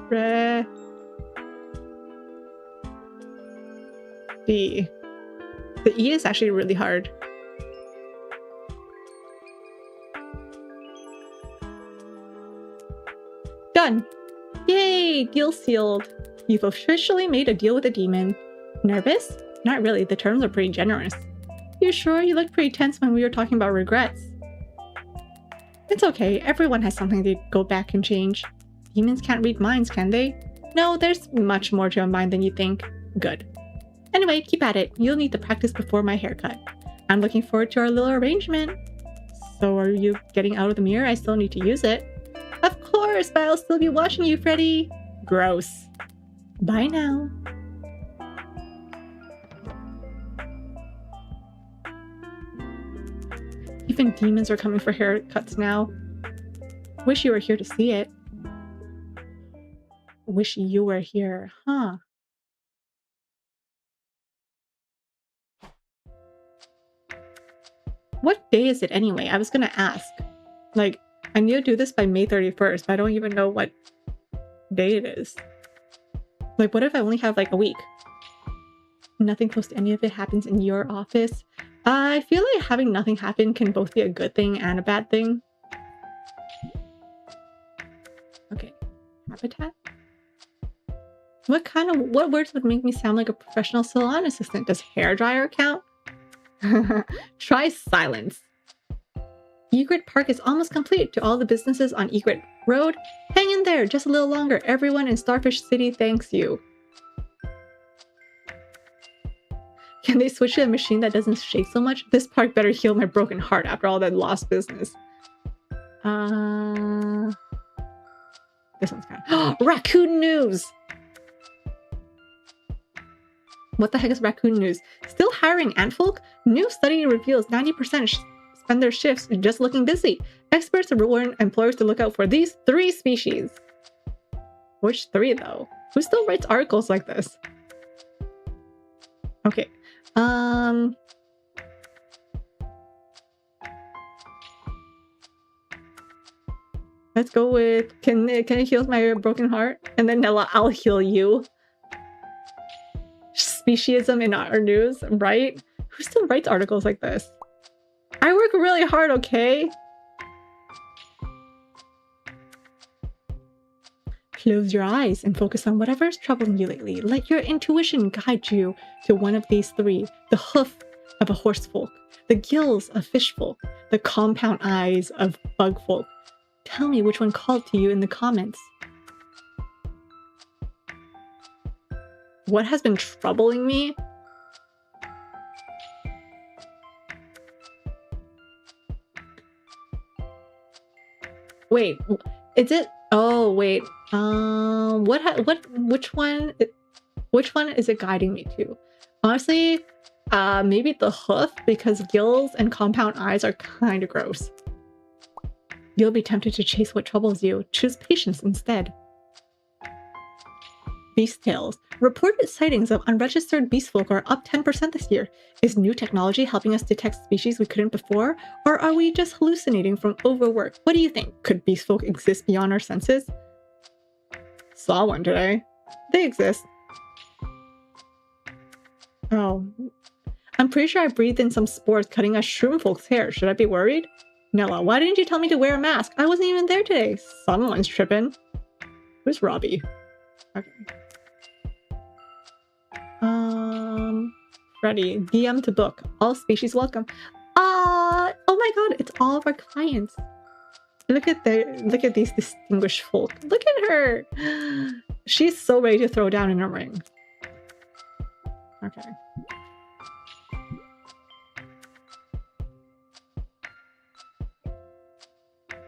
Freddy. The E is actually really hard. Done! Yay! Deal sealed. You've officially made a deal with a demon. Nervous? Not really, the terms are pretty generous. You sure? You looked pretty tense when we were talking about regrets. It's okay, everyone has something to go back and change. Demons can't read minds, can they? No, there's much more to a mind than you think. Good. Anyway, keep at it. You'll need to practice before my haircut. I'm looking forward to our little arrangement. So are you getting out of the mirror? I still need to use it. Of course, but I'll still be watching you, Freddy. Gross. Bye now. Even demons are coming for haircuts now. Wish you were here to see it. Wish you were here, huh? What day is it anyway? I was gonna ask. Like, I need to do this by May 31st, but I don't even know what day it is. Like, what if I only have like a week? Nothing close to any of it happens in your office. I feel like having nothing happen can both be a good thing and a bad thing. Okay. Habitat? What words would make me sound like a professional salon assistant? Does hairdryer count? Try silence. Egret Park is almost complete. To all the businesses on Egret Road, hang in there, just a little longer. Everyone in Starfish City thanks you. Can they switch to a machine that doesn't shake so much? This park better heal my broken heart after all that lost business. This one's kind of... Raccoon News! What the heck is Raccoon News? Still hiring antfolk? New study reveals 90% spend their shifts just looking busy. Experts warn employers to look out for these 3 species. Which 3 though? Who still writes articles like this? Okay. Let's go with can it heal my broken heart? And then Nella, I'll heal you. Speciesism in our news, right? Who still writes articles like this? I work really hard, okay? Close your eyes and focus on whatever's troubling you lately. Let your intuition guide you to one of these 3. The hoof of a horse folk, the gills of fish folk, the compound eyes of bug folk. Tell me which one called to you in the comments. What has been troubling me? Wait, is it? Oh, wait. Which one is it guiding me to? Honestly, maybe the hoof, because gills and compound eyes are kind of gross. You'll be tempted to chase what troubles you. Choose patience instead. Beast Tales. Reported sightings of unregistered beastfolk are up 10% this year. Is new technology helping us detect species we couldn't before? Or are we just hallucinating from overwork? What do you think? Could beastfolk exist beyond our senses? Saw one today. They exist. Oh. I'm pretty sure I breathed in some spores cutting a shroom folk's hair. Should I be worried? Nella, why didn't you tell me to wear a mask? I wasn't even there today. Someone's tripping. Who's Robbie? Okay. Freddy, DM to book. All species welcome. Oh my god, it's all of our clients. Look at these distinguished folk. Look at her. She's so ready to throw down in a ring. Okay.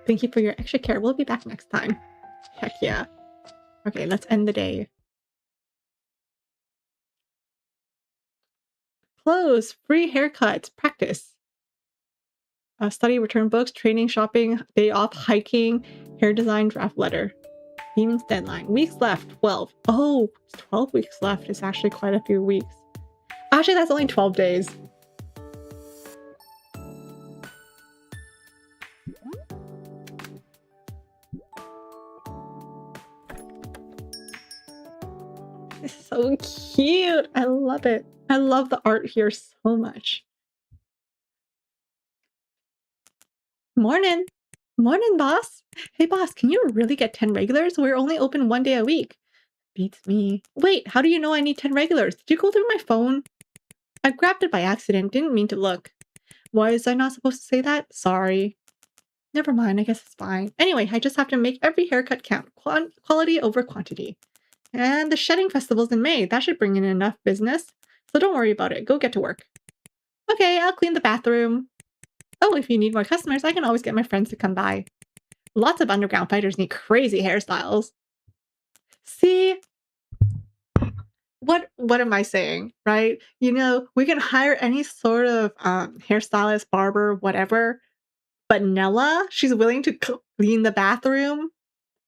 Thank you for your extra care. We'll be back next time. Heck yeah. Okay, let's end the day. Close. Free haircuts. Practice. Study, return books, training, shopping, day off, hiking, hair design, draft letter. Demon's deadline. Weeks left. 12. Oh, 12 weeks left. It's actually quite a few weeks. Actually, that's only 12 days. It's so cute. I love it. I love the art here so much. Morning. Morning, boss. Hey, boss, can you really get 10 regulars? We're only open 1 day a week. Beats me. Wait, how do you know I need 10 regulars? Did you go through my phone? I grabbed it by accident. Didn't mean to look. Was I not supposed to say that? Sorry. Never mind. I guess it's fine. Anyway, I just have to make every haircut count. Quality over quantity. And the shedding festival's in May. That should bring in enough business. So don't worry about it. Go get to work. Okay, I'll clean the bathroom. Oh, if you need more customers, I can always get my friends to come by. Lots of underground fighters need crazy hairstyles. See? What am I saying, right? You know, we can hire any sort of hairstylist, barber, whatever. But Nella, she's willing to clean the bathroom.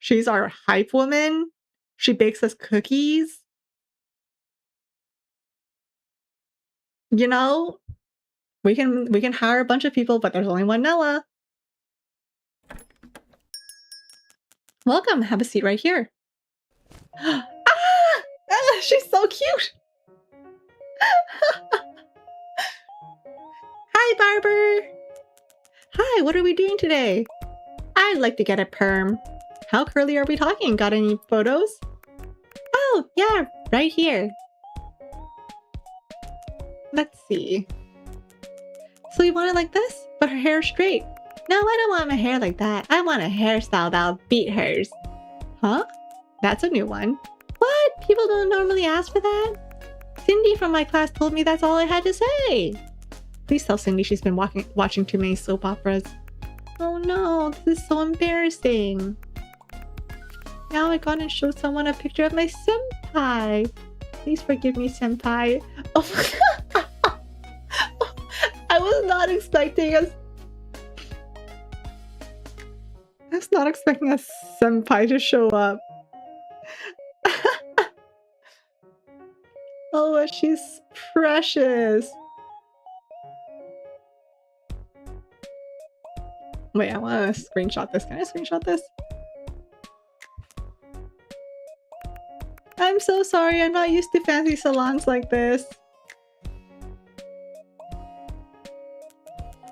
She's our hype woman. She bakes us cookies. You know, we can hire a bunch of people, but there's only one Nella. Welcome. Have a seat right here. She's so cute. Hi, Barber. Hi, what are we doing today? I'd like to get a perm. How curly are we talking? Got any photos? Oh, yeah, right here. Let's see. So you want it like this? But her hair straight? No, I don't want my hair like that. I want a hairstyle that'll beat hers. Huh? That's a new one. What? People don't normally ask for that? Cindy from my class told me that's all I had to say. Please tell Cindy she's been watching too many soap operas. Oh no, this is so embarrassing. Now I gotta show someone a picture of my senpai. Please forgive me, senpai. Oh, I was not expecting a senpai to show up. Oh, she's precious. Wait, I want to screenshot this. Can I screenshot this? I'm so sorry. I'm not used to fancy salons like this.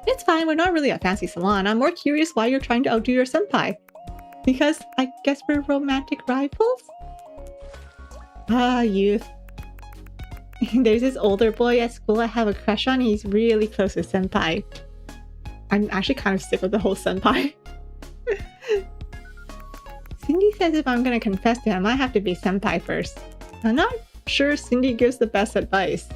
It's fine. We're not really a fancy salon. I'm more curious why you're trying to outdo your senpai. Because I guess we're romantic rivals? Ah, youth. There's this older boy at school I have a crush on. He's really close with senpai. I'm actually kind of sick of the whole senpai. Cindy says if I'm gonna confess to him, I have to be senpai first. I'm not sure Cindy gives the best advice.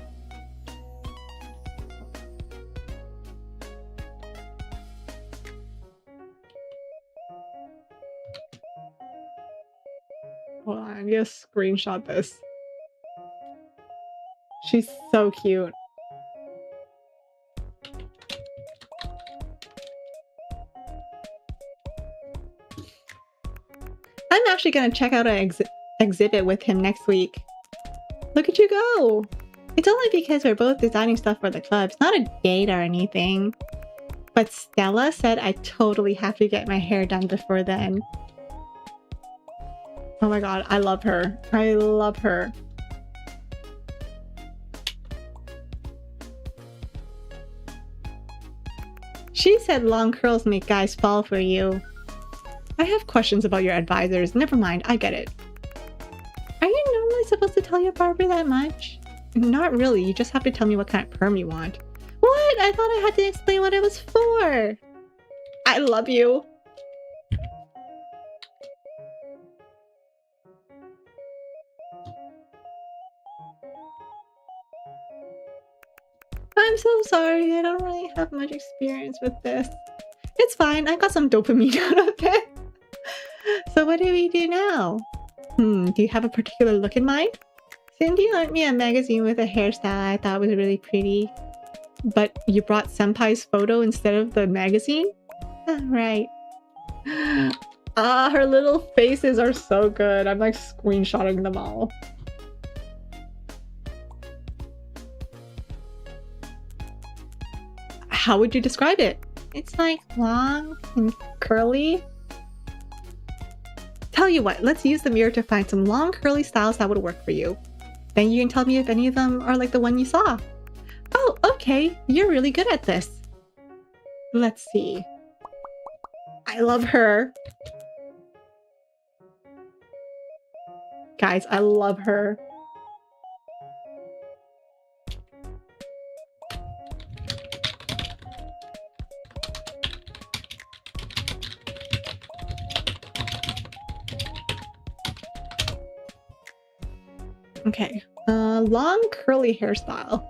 Hold on, I need to screenshot this. She's so cute. I'm actually going to check out an exhibit with him next week. Look at you go! It's only because we're both designing stuff for the club. It's not a date or anything. But Stella said I totally have to get my hair done before then. Oh my god, I love her. I love her. She said long curls make guys fall for you. I have questions about your advisors. Never mind, I get it. Are you normally supposed to tell your barber that much? Not really, you just have to tell me what kind of perm you want. What? I thought I had to explain what it was for. I love you. I'm so sorry, I don't really have much experience with this. It's fine. I got some dopamine out of it. So what do we do now? Do you have a particular look in mind? Cindy lent me a magazine with a hairstyle I thought was really pretty. But you brought Senpai's photo instead of the magazine? Right. Her little faces are so good. I'm like screenshotting them all. How would you describe it? It's like long and curly. Tell you what, let's use the mirror to find some long curly styles that would work for you. Then you can tell me if any of them are like the one you saw. Oh, okay. You're really good at this. Let's see. I love her. Guys, I love her. Okay, long curly hairstyle.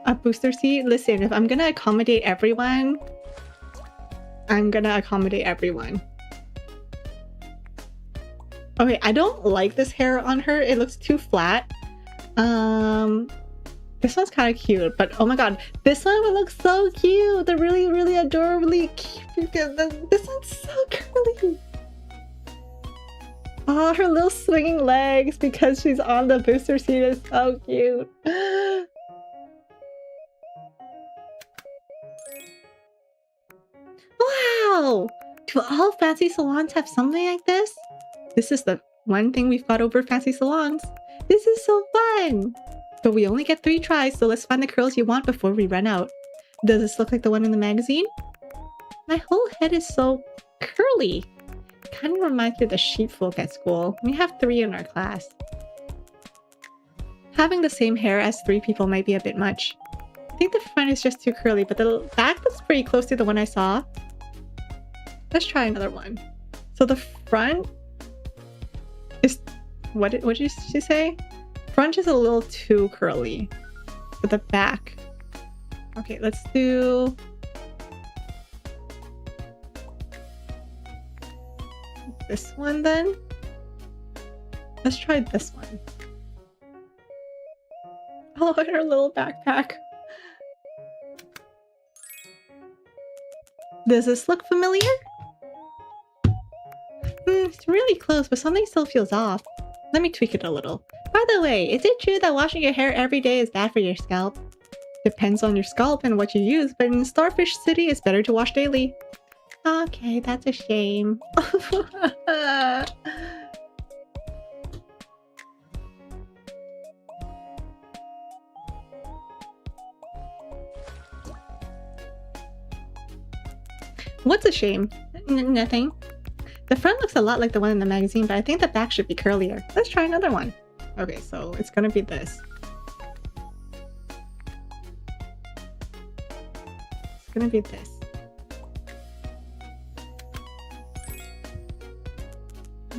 A booster seat? Listen, if I'm gonna accommodate everyone, I'm gonna accommodate everyone. Okay, I don't like this hair on her. It looks too flat. This one's kind of cute, but oh my god, this one would look so cute. They're really, really adorably cute. This one's so curly. Oh, her little swinging legs because she's on the booster seat is so cute. Wow! Do all fancy salons have something like this? This is the one thing we've got over fancy salons. This is so fun! But we only get 3 tries, so let's find the curls you want before we run out. Does this look like the one in the magazine? My whole head is so curly. Kind of reminds me of the sheepfolk at school. We have 3 in our class. Having the same hair as 3 people might be a bit much. I think the front is just too curly, but the back looks pretty close to the one I saw. Let's try another one. So the front is... What did she say? Front is a little too curly. But the back... Okay, let's do... this one then? Let's try this one. Oh, and her little backpack. Does this look familiar? It's really close, but something still feels off. Let me tweak it a little. By the way, is it true that washing your hair every day is bad for your scalp? Depends on your scalp and what you use, but in Starfish City, it's better to wash daily. Okay, that's a shame. What's a shame? Nothing. The front looks a lot like the one in the magazine, but I think the back should be curlier. Let's try another one. Okay, so it's gonna be this. It's gonna be this.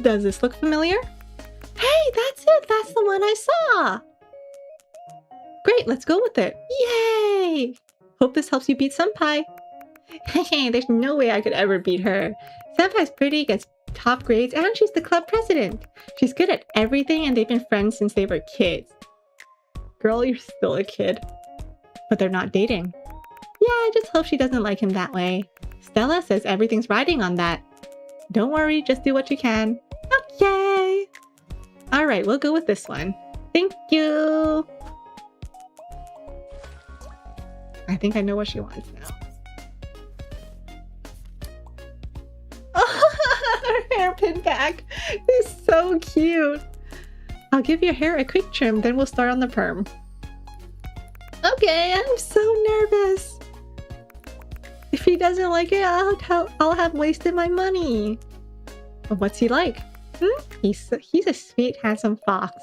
Does this look familiar? Hey, that's it! That's the one I saw! Great, let's go with it. Yay! Hope this helps you beat Senpai. Hey, there's no way I could ever beat her. Senpai's pretty, gets top grades, and she's the club president. She's good at everything, and they've been friends since they were kids. Girl, you're still a kid. But they're not dating. Yeah, I just hope she doesn't like him that way. Stella says everything's riding on that. Don't worry, just do what you can. Okay! Alright, we'll go with this one. Thank you! I think I know what she wants now. Her hairpin back is so cute. I'll give your hair a quick trim, then we'll start on the perm. Okay, I'm so nervous. If he doesn't like it, I'll have wasted my money. But what's he like? He's a sweet, handsome fox.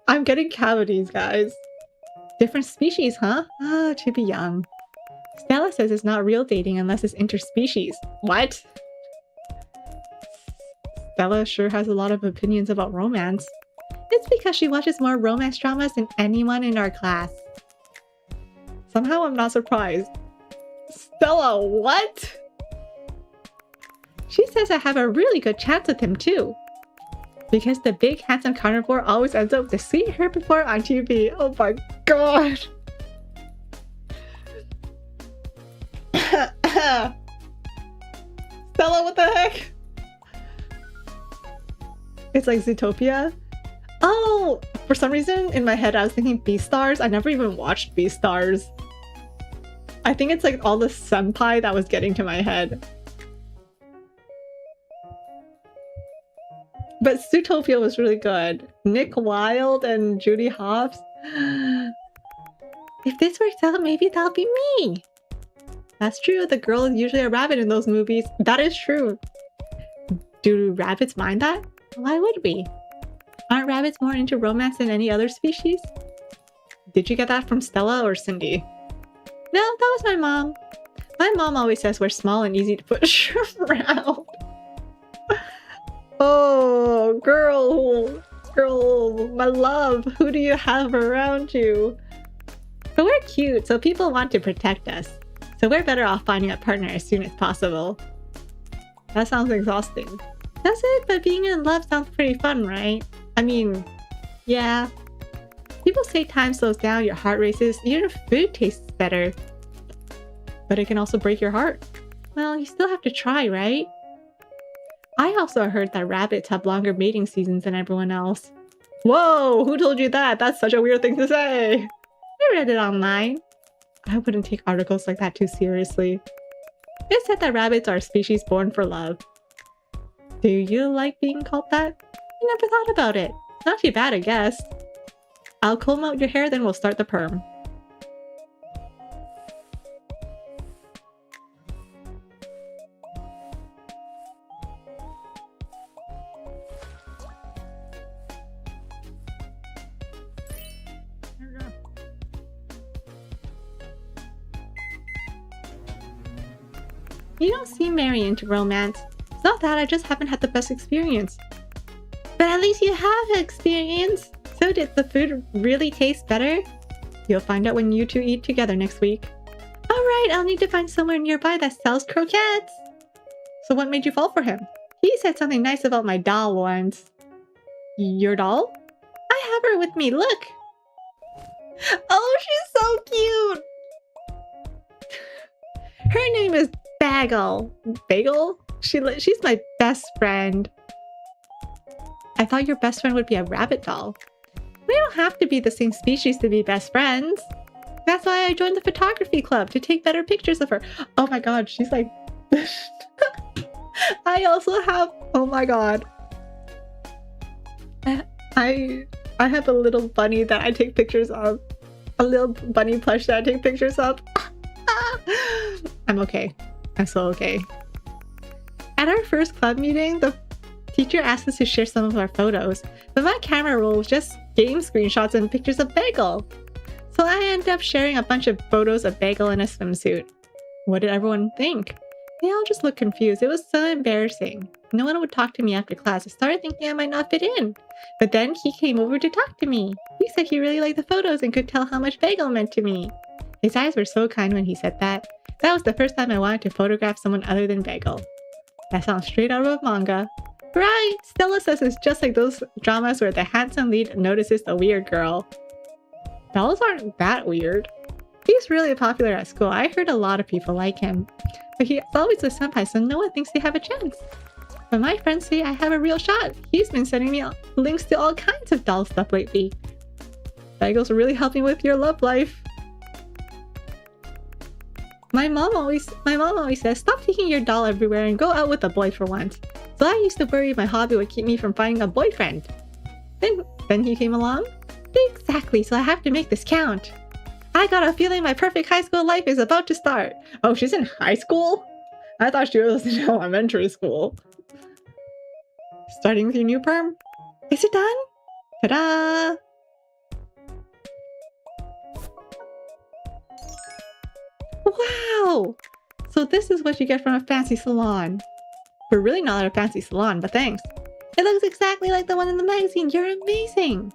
I'm getting cavities, guys. Different species, huh? Ah, to be young. Stella says it's not real dating unless it's interspecies. What? Stella sure has a lot of opinions about romance. It's because she watches more romance dramas than anyone in our class. Somehow I'm not surprised. Stella, what? She says I have a really good chance with him too. Because the big handsome carnivore always ends up with the sweet herbivore on TV. Oh my god. Stella, what the heck? It's like Zootopia. Oh, for some reason in my head I was thinking Beastars. I never even watched Beastars. I think it's like all the senpai that was getting to my head. But Zootopia was really good. Nick Wilde and Judy Hopps. If this works out, maybe that'll be me. That's true. The girl is usually a rabbit in those movies. That is true. Do rabbits mind that? Why would we? Aren't rabbits more into romance than any other species? Did you get that from Stella or Cindy? No, that was my mom. My mom always says we're small and easy to push around. Oh, girl, my love, who do you have around you? But we're cute, so people want to protect us. So we're better off finding a partner as soon as possible. That sounds exhausting. Does it? But being in love sounds pretty fun, right? I mean, yeah. People say time slows down, your heart races, even food tastes better. But it can also break your heart. Well, you still have to try, right? I also heard that rabbits have longer mating seasons than everyone else. Whoa, who told you that? That's such a weird thing to say. I read it online. I wouldn't take articles like that too seriously. It said that rabbits are a species born for love. Do you like being called that? I never thought about it. Not too bad, I guess. I'll comb out your hair, then we'll start the perm. You don't seem very into romance. It's not that, I just haven't had the best experience. But at least you have experience! So did the food really taste better? You'll find out when you two eat together next week. Alright, I'll need to find somewhere nearby that sells croquettes! So what made you fall for him? He said something nice about my doll once. Your doll? I have her with me, look! Oh, she's so cute! Her name is Bagel. Bagel? She's my best friend. I thought your best friend would be a rabbit doll. We don't have to be the same species to be best friends. That's why I joined the photography club, to take better pictures of her. Oh my god, she's like... I also have... Oh my god. I have a little bunny that I take pictures of. A little bunny plush that I take pictures of. I'm okay. I'm so okay. At our first club meeting, the teacher asked us to share some of our photos, but my camera roll was just game screenshots and pictures of Bagel. So I ended up sharing a bunch of photos of Bagel in a swimsuit. What did everyone think? They all just looked confused. It was so embarrassing. No one would talk to me after class. I started thinking I might not fit in. But then he came over to talk to me. He said he really liked the photos and could tell how much Bagel meant to me. His eyes were so kind when he said that. That was the first time I wanted to photograph someone other than Bagel. That sounds straight out of a manga. Right! Stella says it's just like those dramas where the handsome lead notices the weird girl. Dolls aren't that weird. He's really popular at school. I heard a lot of people like him. But he's always a senpai, so no one thinks they have a chance. But my friends say I have a real shot. He's been sending me links to all kinds of doll stuff lately. Bagel's really helping with your love life. My mom always says, stop taking your doll everywhere and go out with a boy for once. So I used to worry my hobby would keep me from finding a boyfriend. Then he came along? Exactly, so I have to make this count. I got a feeling my perfect high school life is about to start. Oh, she's in high school? I thought she was in elementary school. Starting with your new perm? Is it done? Ta-da! Wow! So this is what you get from a fancy salon. We're really not at a fancy salon, but thanks. It looks exactly like the one in the magazine. You're amazing.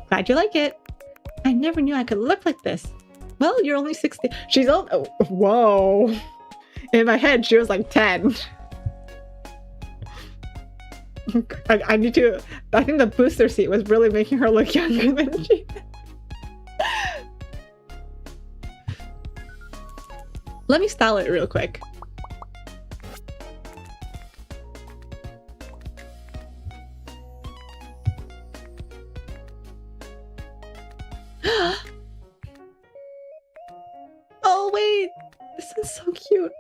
Glad you like it. I never knew I could look like this. Well, you're only 16. She's old. Oh, whoa. In my head, she was like 10. I need to. I think the booster seat was really making her look younger than she. Let me style it real quick. Oh wait, this is so cute.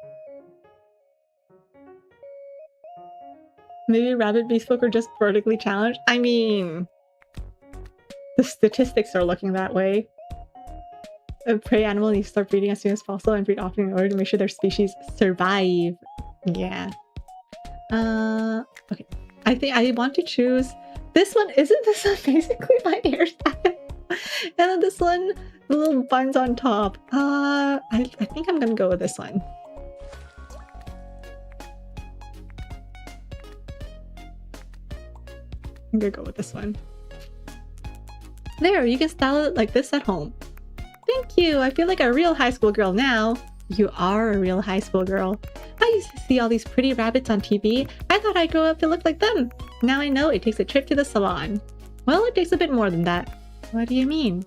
Maybe rabbit beastfolk are just vertically challenged. I mean, the statistics are looking that way. A prey animal needs to start breeding as soon as possible and breed often in order to make sure their species survive. Yeah. Okay. I think I want to choose this one. Isn't this one basically my hairstyle? And then this one, the little buns on top. I think I'm gonna go with this one. I'm gonna go with this one. There, you can style it like this at home. Thank you. I feel like a real high school girl now. You are a real high school girl. I used to see all these pretty rabbits on TV. I thought I'd grow up to look like them. Now I know it takes a trip to the salon. Well, it takes a bit more than that. What do you mean?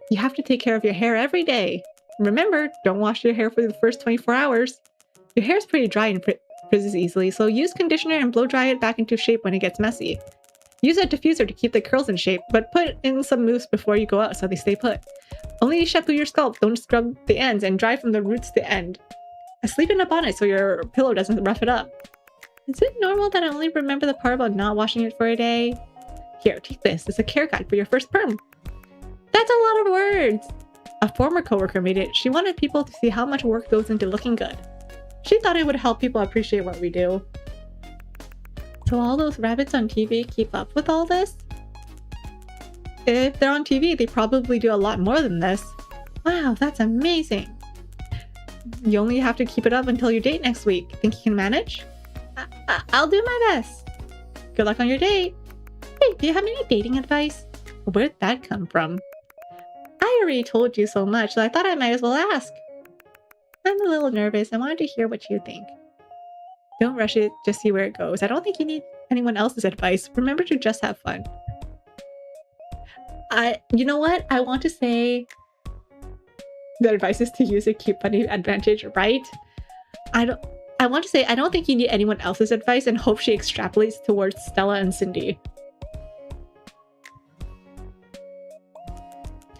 You have to take care of your hair every day. Remember, don't wash your hair for the first 24 hours. Your hair is pretty dry and frizzes easily, so use conditioner and blow dry it back into shape when it gets messy. Use a diffuser to keep the curls in shape, but put in some mousse before you go out so they stay put. Only shampoo your scalp, don't scrub the ends, and dry from the roots to end. Sleep in a bonnet so your pillow doesn't rough it up. Is it normal that I only remember the part about not washing it for a day? Here, take this. It's a care guide for your first perm. That's a lot of words! A former coworker made it. She wanted people to see how much work goes into looking good. She thought it would help people appreciate what we do. So all those rabbits on TV keep up with all this? If they're on TV, they probably do a lot more than this. Wow, that's amazing. You only have to keep it up until your date next week. Think you can manage? I'll do my best. Good luck on your date. Hey, do you have any dating advice? Where'd that come from? I already told you so much, so I thought I might as well ask. I'm a little nervous. I wanted to hear what you think. Don't rush it, just see where it goes. I don't think you need anyone else's advice. Remember to just have fun. You know what? I want to say the advice is to use a cute bunny advantage, right? I want to say I don't think you need anyone else's advice and hope she extrapolates towards Stella and Cindy.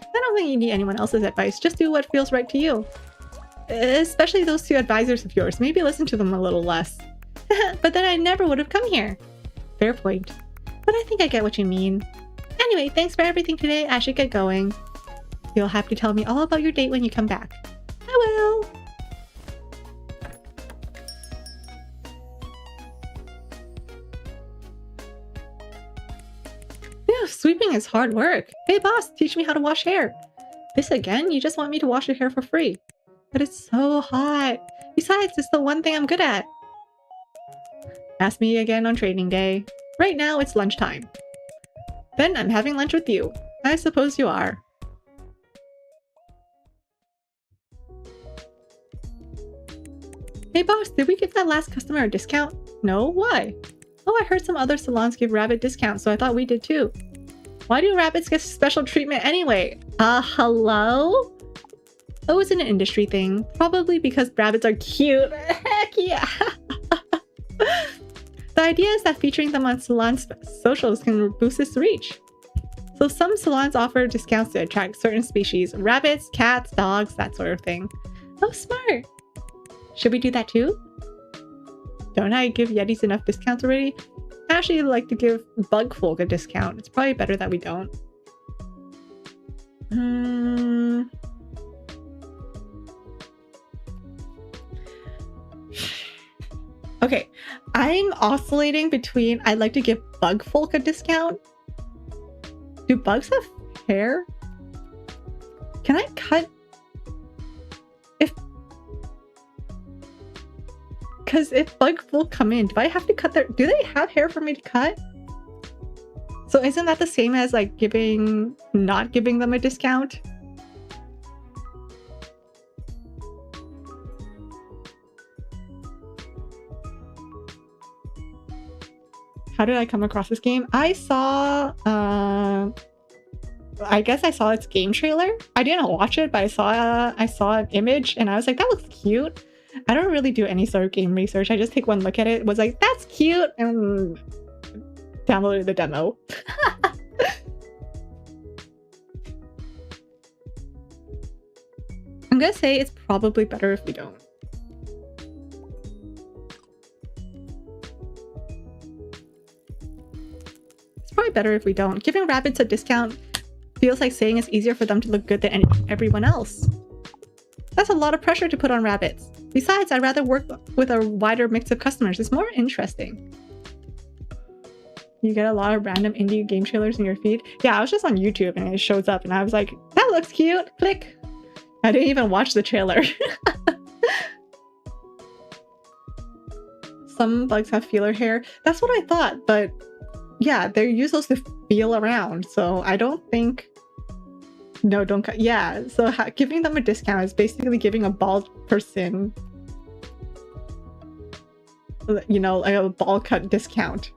I don't think you need anyone else's advice. Just do what feels right to you. Especially those two advisors of yours. Maybe listen to them a little less. But then I never would have come here. Fair point. But I think I get what you mean. Anyway, thanks for everything today. I should get going. You'll have to tell me all about your date when you come back. I will. Yeah, sweeping is hard work. Hey boss, teach me how to wash hair. This again? You just want me to wash your hair for free. But it's so hot. Besides, it's the one thing I'm good at. Ask me again on training day. Right now, it's lunchtime. Then I'm having lunch with you. I suppose you are. Hey boss, did we give that last customer a discount? No, why? Oh, I heard some other salons give rabbit discounts, so I thought we did too. Why do rabbits get special treatment anyway? Hello? Oh, it's an industry thing. Probably because rabbits are cute. Heck yeah! The idea is that featuring them on salon socials can boost its reach. So some salons offer discounts to attract certain species. Rabbits, cats, dogs, that sort of thing. Oh, smart! Should we do that too? Don't I give Yetis enough discounts already? I actually like to give bug folk a discount. It's probably better that we don't. Okay, I'm oscillating between I'd like to give bug folk a discount. Do bugs have hair? Can I cut? Because if bugs will come in, do I have to cut their... Do they have hair for me to cut? So isn't that the same as like not giving them a discount? How did I come across this game? I saw, I guess I saw its game trailer. I didn't watch it, but I saw an image and I was like, that looks cute. I don't really do any sort of game research. I just take one look at it, was like, that's cute, and downloaded the demo. I'm gonna say it's probably better if we don't. It's probably better if we don't. Giving rabbits a discount feels like saying it's easier for them to look good than everyone else. That's a lot of pressure to put on rabbits. Besides, I'd rather work with a wider mix of customers. It's more interesting. You get a lot of random indie game trailers in your feed. Yeah, I was just on YouTube and it shows up and I was like, that looks cute. Click. I didn't even watch the trailer. Some bugs have feeler hair. That's what I thought, but yeah, they use those to feel around. So I don't think... No, don't cut. Yeah, so giving them a discount is basically giving a bald person, you know, like a bald cut discount.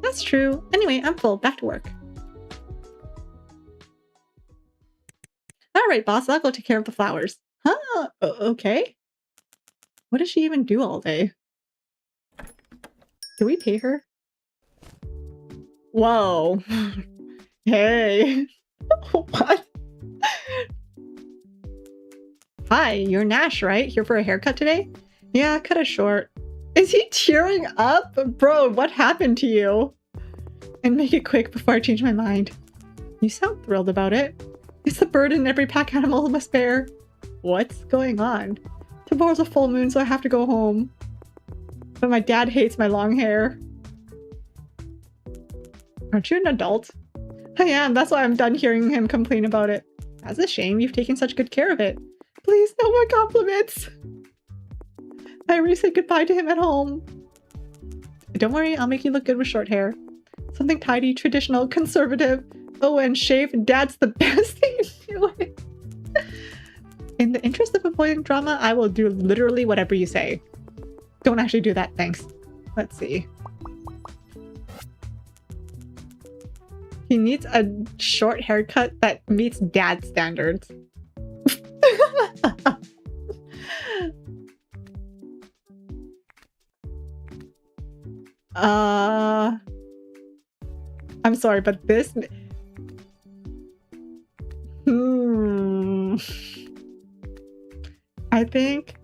That's true. Anyway, I'm full. Back to work. Alright, boss, I'll go take care of the flowers. Huh? Okay. What does she even do all day? Do we pay her? Whoa. Hey. What? Hi, you're Nash, right? Here for a haircut today? Yeah, cut it short. Is he tearing up? Bro, what happened to you? And make it quick before I change my mind. You sound thrilled about it. It's the burden every pack animal must bear. What's going on? Tomorrow's a full moon, so I have to go home. But my dad hates my long hair. Aren't you an adult? I am. That's why I'm done hearing him complain about it. That's a shame. You've taken such good care of it. Please, no more compliments. I already said goodbye to him at home. Don't worry, I'll make you look good with short hair. Something tidy, traditional, conservative. Oh, and shave. Dad's the best thing to do it. In the interest of avoiding drama, I will do literally whatever you say. Don't actually do that, thanks. Let's see. He needs a short haircut that meets dad standards. I'm sorry, but this... I think...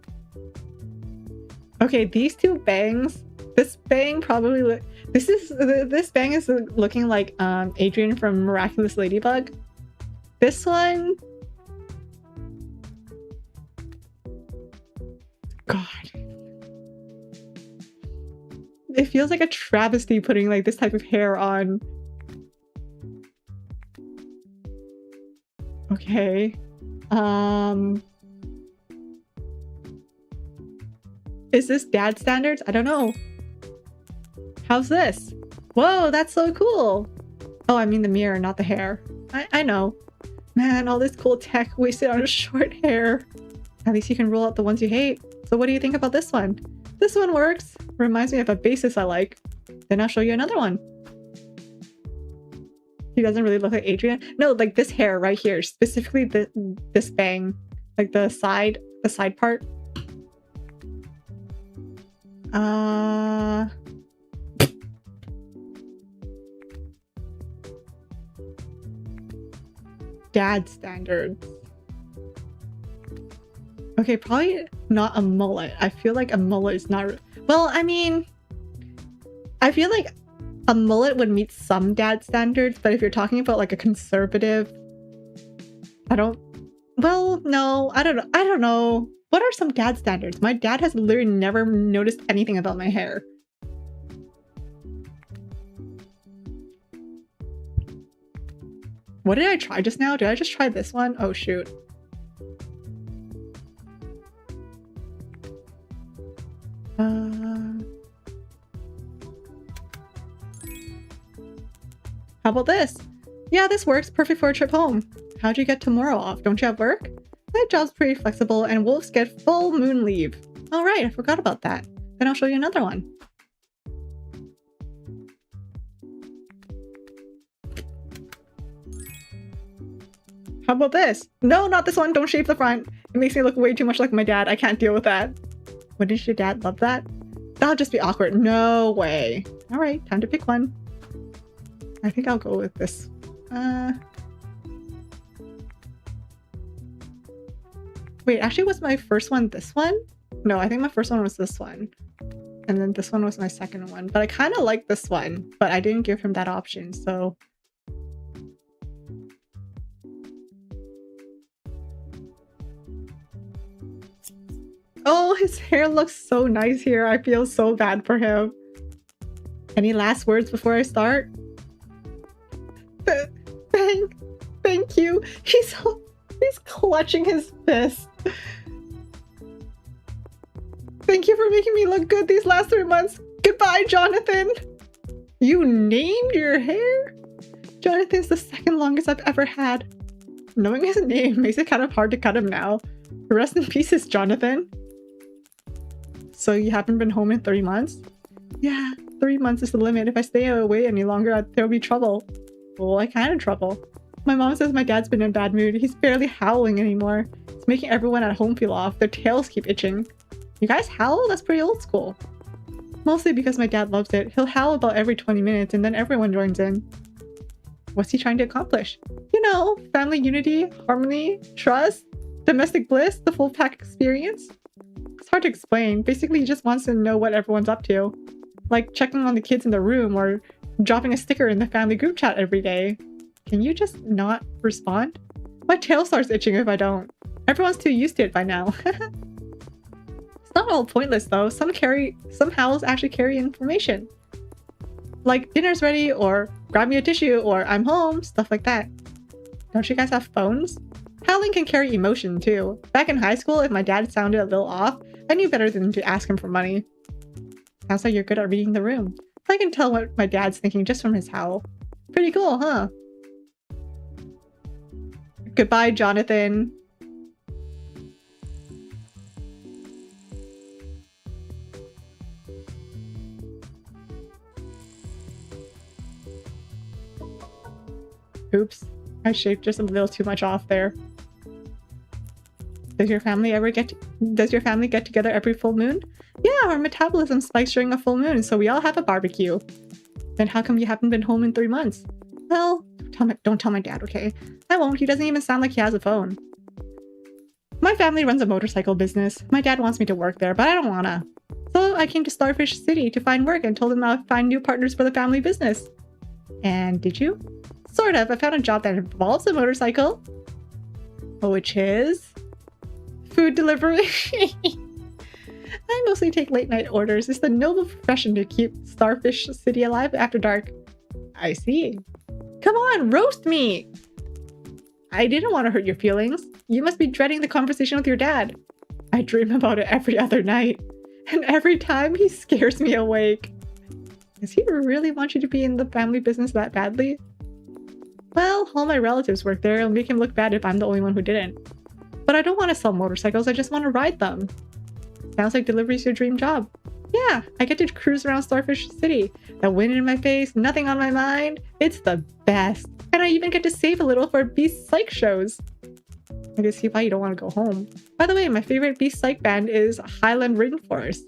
Okay, these two bangs... This bang probably... This bang is looking like Adrian from Miraculous Ladybug. This one... God. It feels like a travesty putting like this type of hair on. Okay. Is this dad standards? I don't know. How's this? Whoa, that's so cool. Oh, I mean the mirror, not the hair. I know. Man, all this cool tech wasted on a short hair. At least you can rule out the ones you hate. So what do you think about this one? This one works. Reminds me of a bassist I like. Then I'll show you another one. He doesn't really look like Adrian. No, like this hair right here. Specifically this bang. Like the side part. Dad standards. Okay, probably not a mullet. I feel like a mullet is not... Well, I mean... I feel like a mullet would meet some dad standards, but if you're talking about like a conservative... I don't... Well, no, I don't know. What are some dad standards? My dad has literally never noticed anything about my hair. What did I try just now? Did I just try this one? Oh, shoot. How about this? Yeah, this works. Perfect for a trip home. How'd you get tomorrow off? Don't you have work? My job's pretty flexible and wolves get full moon leave. All right, I forgot about that. Then I'll show you another one. How about this? No, not this one. Don't shave the front. It makes me look way too much like my dad. I can't deal with that. Wouldn't your dad love that? That'll just be awkward. No way. All right, time to pick one. I think I'll go with this. Wait, actually was my first one this one? No, I think my first one was this one. And then this one was my second one. But I kind of like this one, but I didn't give him that option, so... Oh, his hair looks so nice here. I feel so bad for him. Any last words before I start? Thank you. He's clutching his fist. Thank you for making me look good these last 3 months. Goodbye, Jonathan. You named your hair? Jonathan's the second longest I've ever had. Knowing his name makes it kind of hard to cut him now. Rest in pieces, Jonathan. So you haven't been home in 3 months? Yeah, 3 months is the limit. If I stay away any longer, there'll be trouble. Well, what kind of trouble? My mom says my dad's been in a bad mood. He's barely howling anymore. It's making everyone at home feel off. Their tails keep itching. You guys howl? That's pretty old school. Mostly because my dad loves it. He'll howl about every 20 minutes and then everyone joins in. What's he trying to accomplish? You know, family unity, harmony, trust, domestic bliss, the full pack experience. It's hard to explain. Basically, he just wants to know what everyone's up to. Like checking on the kids in the room or dropping a sticker in the family group chat every day. Can you just not respond? My tail starts itching if I don't. Everyone's too used to it by now. It's not all pointless though. Some howls actually carry information. Like dinner's ready, or grab me a tissue, or I'm home, stuff like that. Don't you guys have phones? Howling can carry emotion too. Back in high school, if my dad sounded a little off, I knew better than to ask him for money. Sounds like you're good at reading the room. I can tell what my dad's thinking just from his howl. Pretty cool, huh? Goodbye, Jonathan. Oops, I shaved just a little too much off there. Does your family get together every full moon? Yeah, our metabolism spikes during a full moon, so we all have a barbecue. Then how come you haven't been home in 3 months? Well, don't tell my dad, okay? I won't. He doesn't even sound like he has a phone. My family runs a motorcycle business. My dad wants me to work there, but I don't wanna. So I came to Starfish City to find work and told him I'll find new partners for the family business. And did you? Sort of. I found a job that involves a motorcycle. Which is... food delivery. I mostly take late night orders. It's the noble profession to keep Starfish City alive after dark. I see. Come on, roast me! I didn't want to hurt your feelings. You must be dreading the conversation with your dad. I dream about it every other night. And every time he scares me awake. Does he really want you to be in the family business that badly? Well, all my relatives work there. It'll make him look bad if I'm the only one who didn't. But I don't want to sell motorcycles. I just want to ride them. Sounds like delivery's your dream job. Yeah, I get to cruise around Starfish City. The wind in my face, nothing on my mind. It's the best. And I even get to save a little for Beast Psych shows. I can see why you don't want to go home. By the way, my favorite Beast Psych band is Highland Rainforest.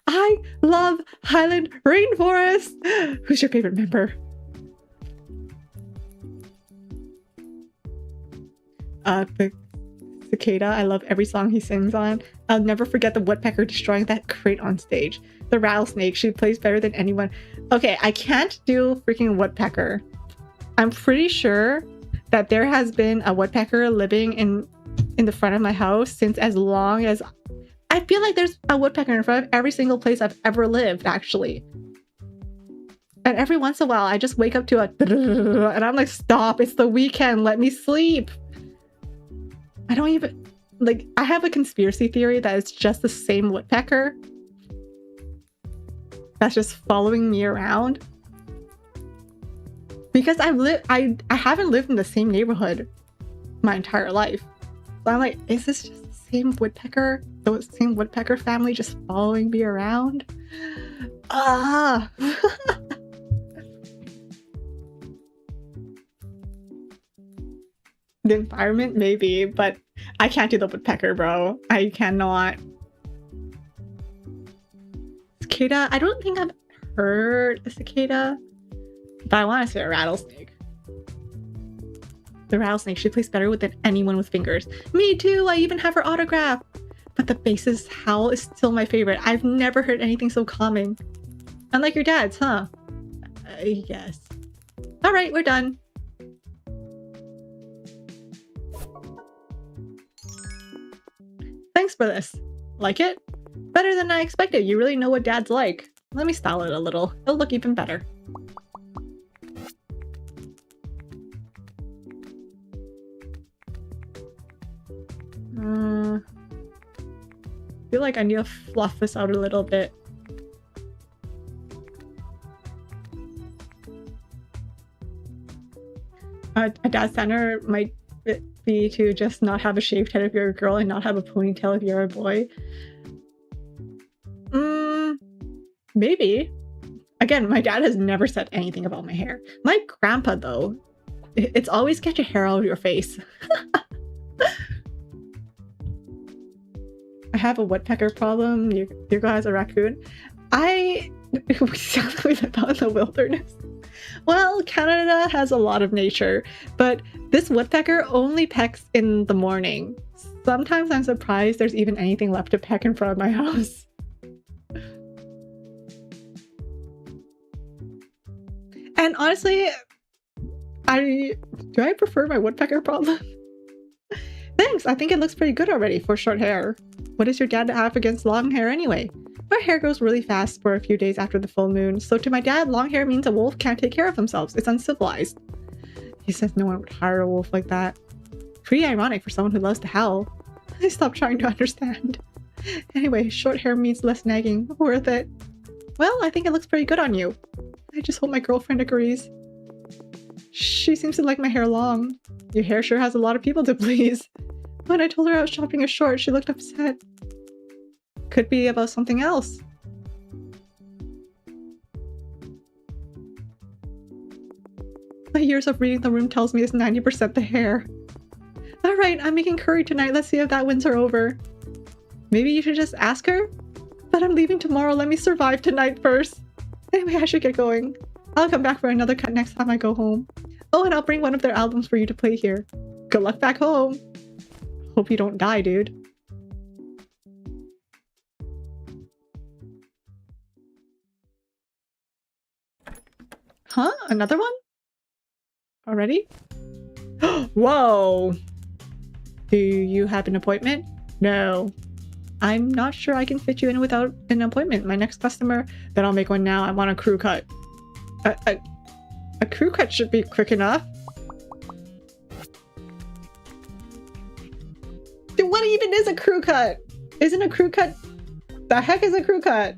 I love Highland Rainforest! Who's your favorite member? The Cicada. I love every song he sings on. I'll never forget the woodpecker destroying that crate on stage. The rattlesnake, she plays better than anyone. Okay, I can't do freaking woodpecker. I'm pretty sure that there has been a woodpecker living in the front of my house since as long as... I feel like there's a woodpecker in front of every single place I've ever lived, actually. And every once in a while, I just wake up to a... and I'm like, stop, it's the weekend, let me sleep. I don't even... Like, I have a conspiracy theory that it's just the same woodpecker. that's just following me around. Because I haven't lived in the same neighborhood my entire life. So I'm like, is this just the same woodpecker? The same woodpecker family just following me around? Ah! The environment, maybe, but I can't do the woodpecker, bro. I cannot. Cicada? I don't think I've heard a cicada, but I want to say a rattlesnake. The rattlesnake, she plays better with than anyone with fingers. Me too, I even have her autograph. But the bass's howl is still my favorite. I've never heard anything so calming. Unlike your dad's, huh? Yes. All right, we're done. Thanks for this. Like it? Better than I expected. You really know what dad's like. Let me style it a little. It'll look even better. I feel like I need to fluff this out a little bit. A dad's standard might be to just not have a shaved head if you're a girl and not have a ponytail if you're a boy. Maybe. Again, my dad has never said anything about my hair. My grandpa, though, it's always get your hair out of your face. I have a woodpecker problem. Your guy has a raccoon. We sound like we live out in the wilderness. Well, Canada has a lot of nature, but this woodpecker only pecks in the morning. Sometimes I'm surprised there's even anything left to peck in front of my house. And honestly, do I prefer my woodpecker problem? Thanks, I think it looks pretty good already for short hair. What does your dad have against long hair anyway? My hair grows really fast for a few days after the full moon, so to my dad, long hair means a wolf can't take care of themselves. It's uncivilized. He says no one would hire a wolf like that. Pretty ironic for someone who loves to howl. I stopped trying to understand. Anyway, short hair means less nagging. Worth it. Well, I think it looks pretty good on you. I just hope my girlfriend agrees. She seems to like my hair long. Your hair sure has a lot of people to please. When I told her I was shopping a short, she looked upset. Could be about something else. My years of reading the room tells me it's 90% the hair. Alright, I'm making curry tonight. Let's see if that wins her over. Maybe you should just ask her? But I'm leaving tomorrow. Let me survive tonight first. Anyway, I should get going. I'll come back for another cut next time I go home. Oh, and I'll bring one of their albums for you to play here. Good luck back home. Hope you don't die, dude. Huh? Another one? Already? Whoa! Do you have an appointment? No. I'm not sure I can fit you in without an appointment. My next customer, then I'll make one now. I want a crew cut. A crew cut should be quick enough. Dude, what even is a crew cut? Isn't a crew cut... The heck is a crew cut?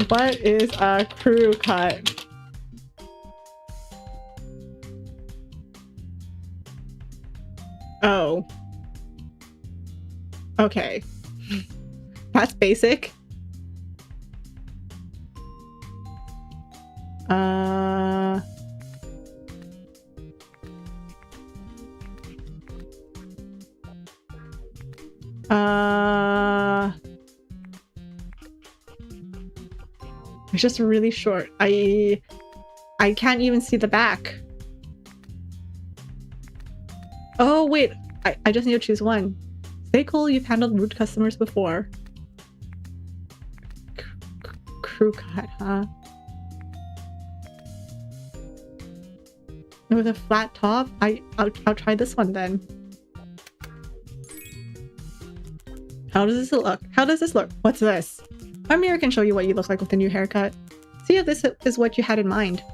What is a crew cut? Oh. Okay. That's basic. It's just really short. I can't even see the back. Oh wait, I just need to choose one. Stay cool, you've handled rude customers before. Crew cut, huh? With a flat top? I'll try this one then. How does this look? How does this look? What's this? Our mirror can show you what you look like with a new haircut. See if this is what you had in mind.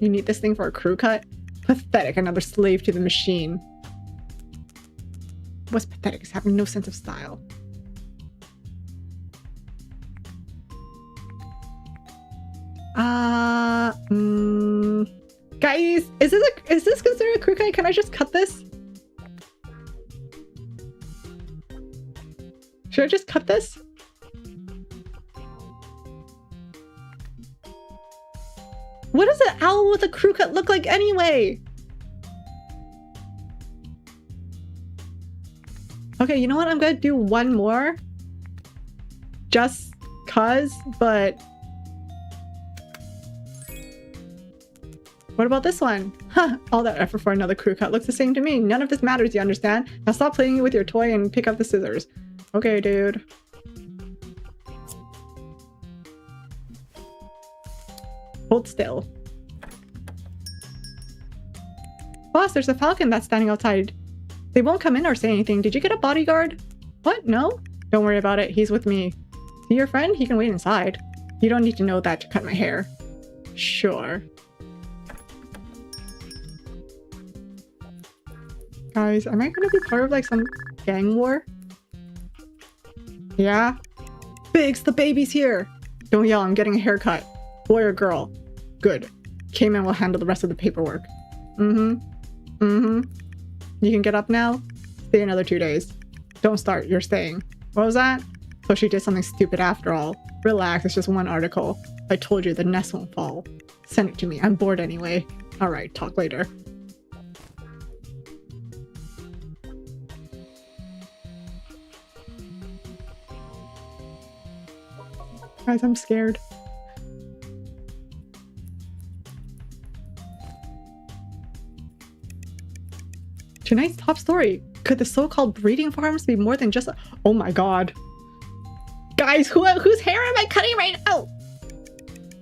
You need this thing for a crew cut? Pathetic, another slave to the machine. What's pathetic is having no sense of style. Guys, is this considered a crew cut? Can I just cut this? Should I just cut this? What does an owl with a crew cut look like anyway? Okay, you know what? I'm gonna do one more. Just cuz, but... What about this one? Huh, all that effort for another crew cut looks the same to me. None of this matters, you understand? Now stop playing with your toy and pick up the scissors. Okay, dude. Hold still. Boss, there's a falcon that's standing outside. They won't come in or say anything. Did you get a bodyguard? What? No? Don't worry about it. He's with me. See your friend? He can wait inside. You don't need to know that to cut my hair. Sure. Guys, am I gonna be part of like some gang war? Yeah? Biggs, the baby's here! Don't yell, I'm getting a haircut. Boy or girl? Good. Cayman will handle the rest of the paperwork. You can get up now? Stay another 2 days. Don't start, you're staying. What was that? So she did something stupid after all. Relax, it's just one article. I told you the nest won't fall. Send it to me, I'm bored anyway. Alright, talk later. Guys, I'm scared. Tonight's top story. Could the so-called breeding farms be more than just a... Oh my god. Guys, whose hair am I cutting right now?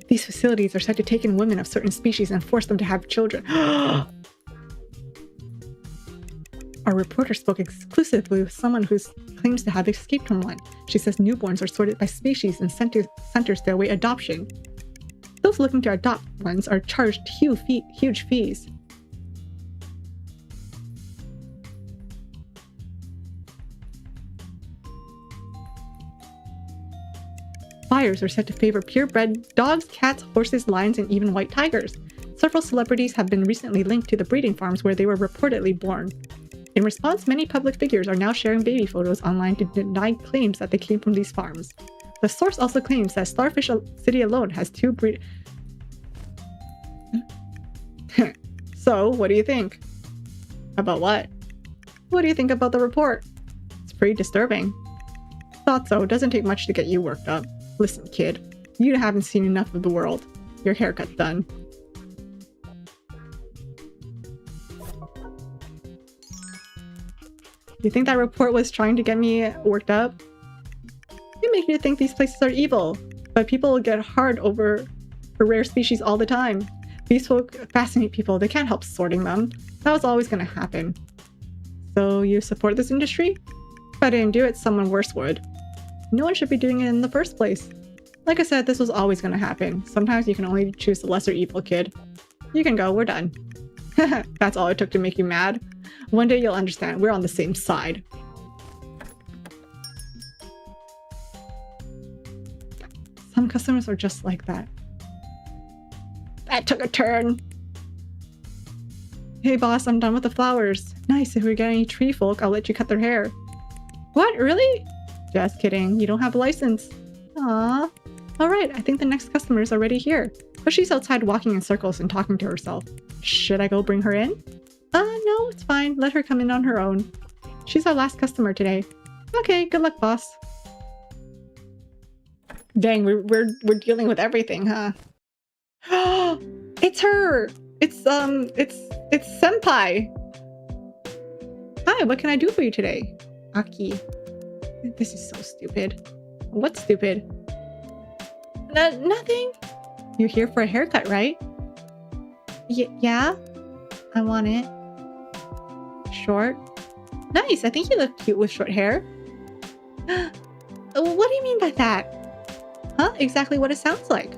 These facilities are said to take in women of certain species and force them to have children. Our reporter spoke exclusively with someone who claims to have escaped from one. She says newborns are sorted by species and centers to await adoption. Those looking to adopt ones are charged huge fees. Buyers are said to favor purebred dogs, cats, horses, lions, and even white tigers. Several celebrities have been recently linked to the breeding farms where they were reportedly born. In response, many public figures are now sharing baby photos online to deny claims that they came from these farms. The source also claims that Starfish City alone has 2 breed... So, what do you think? About what? What do you think about the report? It's pretty disturbing. Thought so. Doesn't take much to get you worked up. Listen, kid. You haven't seen enough of the world. Your haircut's done. You think that report was trying to get me worked up? It makes you think these places are evil, but people get hard over a rare species all the time. Beastfolk fascinate people, they can't help sorting them. That was always going to happen. So you support this industry? If I didn't do it, someone worse would. No one should be doing it in the first place. Like I said, this was always going to happen. Sometimes you can only choose the lesser evil, kid. You can go, we're done. That's all it took to make you mad? One day you'll understand, we're on the same side. Some customers are just like that. That took a turn. Hey boss, I'm done with the flowers. Nice, if we get any tree folk, I'll let you cut their hair. What, really? Just kidding, you don't have a license. Aww. Alright, I think the next customer is already here. But she's outside walking in circles and talking to herself. Should I go bring her in? No, it's fine. Let her come in on her own. She's our last customer today. Okay, good luck, boss. Dang, we're dealing with everything, huh? It's her! It's Senpai! Hi, what can I do for you today? Aki. This is so stupid. What's stupid? Nothing. You're here for a haircut, right? Yeah? I want it. Short? Nice, I think you look cute with short hair. What do you mean by that? Huh? Exactly what it sounds like.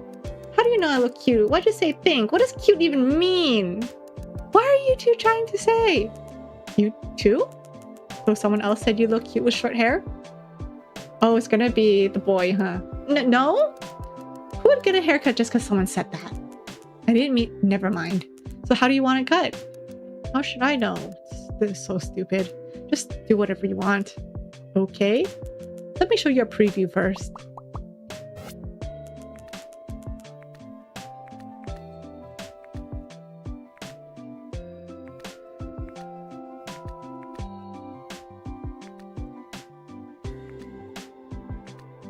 How do you know I look cute? Why'd you say think? What does cute even mean? What are you two trying to say? You two? So someone else said you look cute with short hair? Oh, it's gonna be the boy, huh? No? Who would get a haircut just because someone said that? I didn't mean... Never mind. So how do you want it cut? How should I know? This is so stupid. Just do whatever you want. Okay. Let me show you a preview first.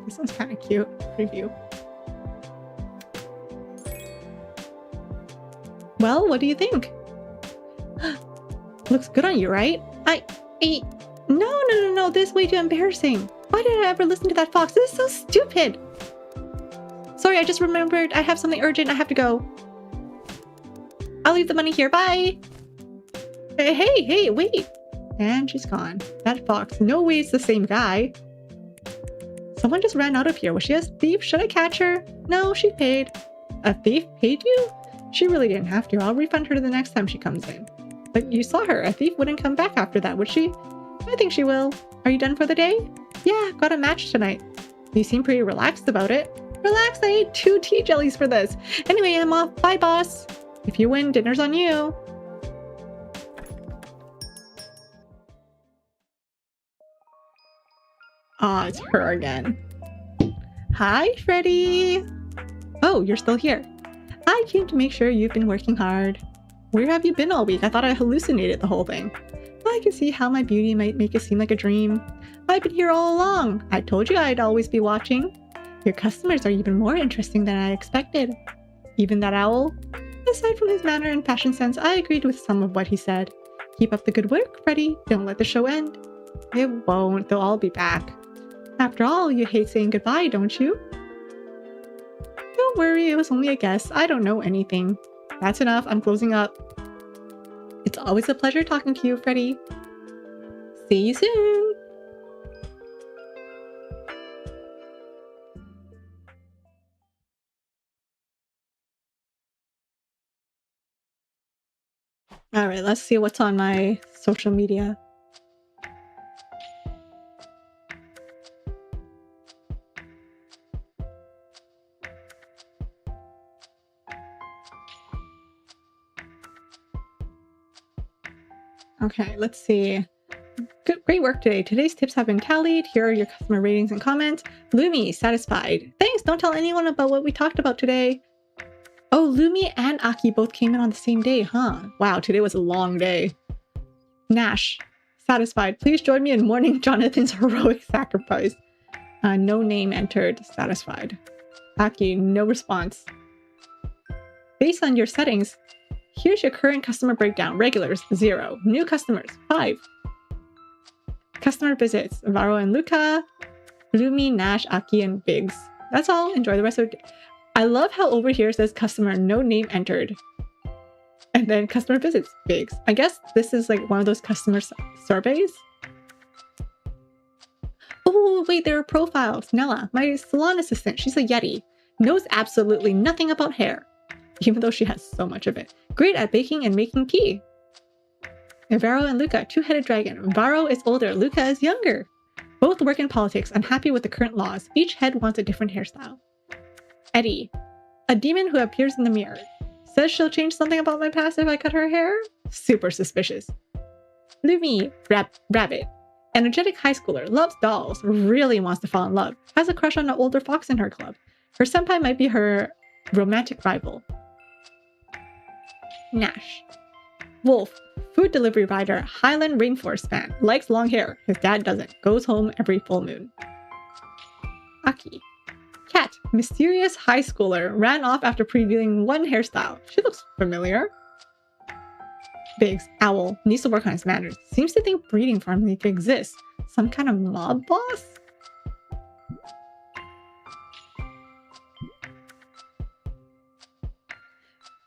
This one's kind of cute. Preview. Well, what do you think? Looks good on you, right? No, this is way too embarrassing. Why did I ever listen to that fox? This is so stupid. Sorry, I just remembered I have something urgent. I have to go. I'll leave the money here. Bye. Hey, wait. And she's gone. That fox. No way it's the same guy. Someone just ran out of here. Was she a thief? Should I catch her? No, she paid. A thief paid you? She really didn't have to. I'll refund her the next time she comes in. But you saw her. A thief wouldn't come back after that, would she? I think she will. Are you done for the day? Yeah, got a match tonight. You seem pretty relaxed about it. Relaxed? I ate 2 tea jellies for this. Anyway, I'm off. Bye, boss. If you win, dinner's on you. It's her again. Hi, Freddy. Oh, you're still here. I came to make sure you've been working hard. Where have you been all week? I thought I hallucinated the whole thing. I can see how my beauty might make it seem like a dream. I've been here all along. I told you I'd always be watching. Your customers are even more interesting than I expected. Even that owl? Aside from his manner and fashion sense, I agreed with some of what he said. Keep up the good work, Freddy. Don't let the show end. It won't. They'll all be back. After all, you hate saying goodbye, don't you? Don't worry, it was only a guess. I don't know anything. That's enough. I'm closing up. It's always a pleasure talking to you, Freddy. See you soon. All right, let's see what's on my social media. Okay, let's see. Great work today. Today's tips have been tallied. Here are your customer ratings and comments. Lumi, satisfied. Thanks, don't tell anyone about what we talked about today. Oh, Lumi and Aki both came in on the same day, huh? Wow, today was a long day. Nash, satisfied. Please join me in mourning Jonathan's heroic sacrifice. No name entered, satisfied. Aki, no response. Based on your settings, here's your current customer breakdown. Regulars, 0. New customers, 5. Customer visits, Varo and Luca, Lumi, Nash, Aki, and Biggs. That's all. Enjoy the rest of the day. I love how over here it says customer, no name entered. And then customer visits, Biggs. I guess this is like one of those customer surveys. Oh, wait, there are profiles. Nella, my salon assistant, she's a Yeti. Knows absolutely nothing about hair, even though she has so much of it. Great at baking and making tea. Varo and Luca, two-headed dragon. Varo is older, Luca is younger. Both work in politics, unhappy with the current laws. Each head wants a different hairstyle. Eddie, a demon who appears in the mirror. Says she'll change something about my past if I cut her hair? Super suspicious. Lumi, rabbit. Energetic high schooler, loves dolls, really wants to fall in love. Has a crush on an older fox in her club. Her senpai might be her romantic rival. Nash. Wolf, food delivery rider, Highland rainforest fan, likes long hair. His dad doesn't. Goes home every full moon. Aki. Cat, mysterious high schooler, ran off after previewing one hairstyle. She looks familiar. Biggs, owl, needs to work on his manners. Seems to think breeding farms need to exist. Some kind of mob boss?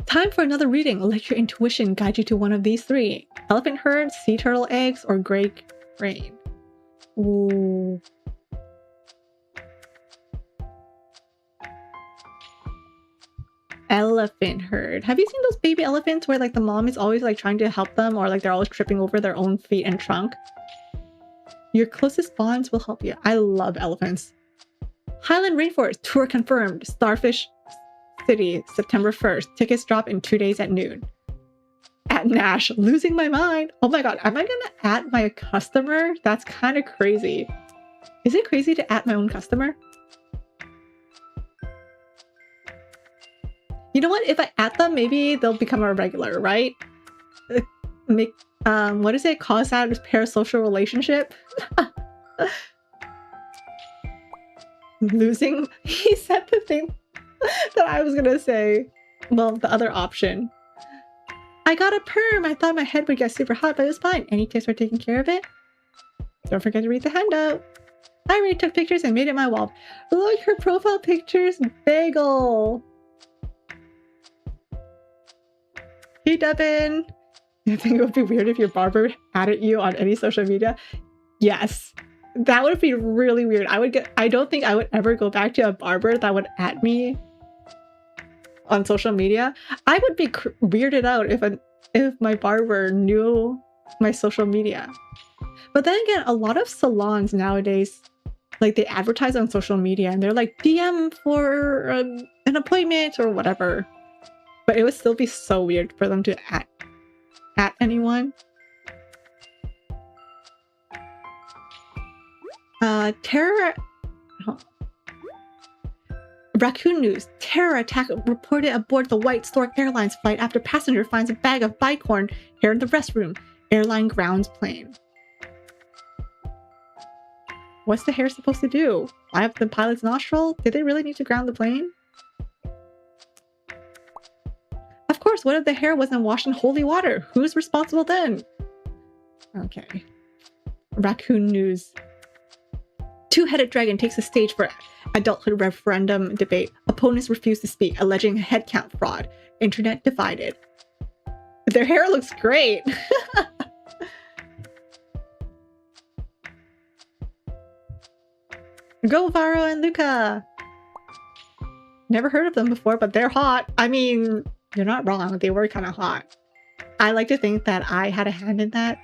Time for another reading. Let your intuition guide you to one of these 3. Elephant herd, sea turtle eggs, or gray crane. Ooh. Elephant herd. Have you seen those baby elephants where like the mom is always like trying to help them, or like they're always tripping over their own feet and trunk? Your closest bonds will help you. I love elephants. Highland rainforest tour confirmed. Starfish City, September 1st. Tickets drop in 2 days at noon. At Nash, losing my mind. Oh my god, am I gonna add my customer? That's kind of crazy. Is it crazy to add my own customer? You know what? If I add them, maybe they'll become a regular, right? Make what is it? Cause out a parasocial relationship? Losing. He said the thing that I was gonna say. Well, the other option. I got a perm. I thought my head would get super hot, but it was fine. Any tips for taking care of it? Don't forget to read the handout. I already took pictures and made it my wall. Look, her profile picture's bagel. Hey, Devin. You think it would be weird if your barber added you on any social media? Yes. That would be really weird. I don't think I would ever go back to a barber that would add me on social media. I would be weirded out if my barber knew my social media. But then again, a lot of salons nowadays, like, they advertise on social media and they're like, DM for an appointment or whatever. But it would still be so weird for them to at anyone. Terror. Oh. Raccoon news. Terror attack reported aboard the White Stork Airlines flight after passenger finds a bag of bicorn hair in the restroom. Airline grounds plane. What's the hair supposed to do? Fly up the pilot's nostril? Did they really need to ground the plane? Of course, what if the hair wasn't washed in holy water? Who's responsible then? Okay. Raccoon news. Two-headed dragon takes the stage for adulthood referendum debate. Opponents refuse to speak, alleging headcount fraud. Internet divided. Their hair looks great. Go, Varo and Luca. Never heard of them before, but they're hot. I mean, you're not wrong. They were kind of hot. I like to think that I had a hand in that.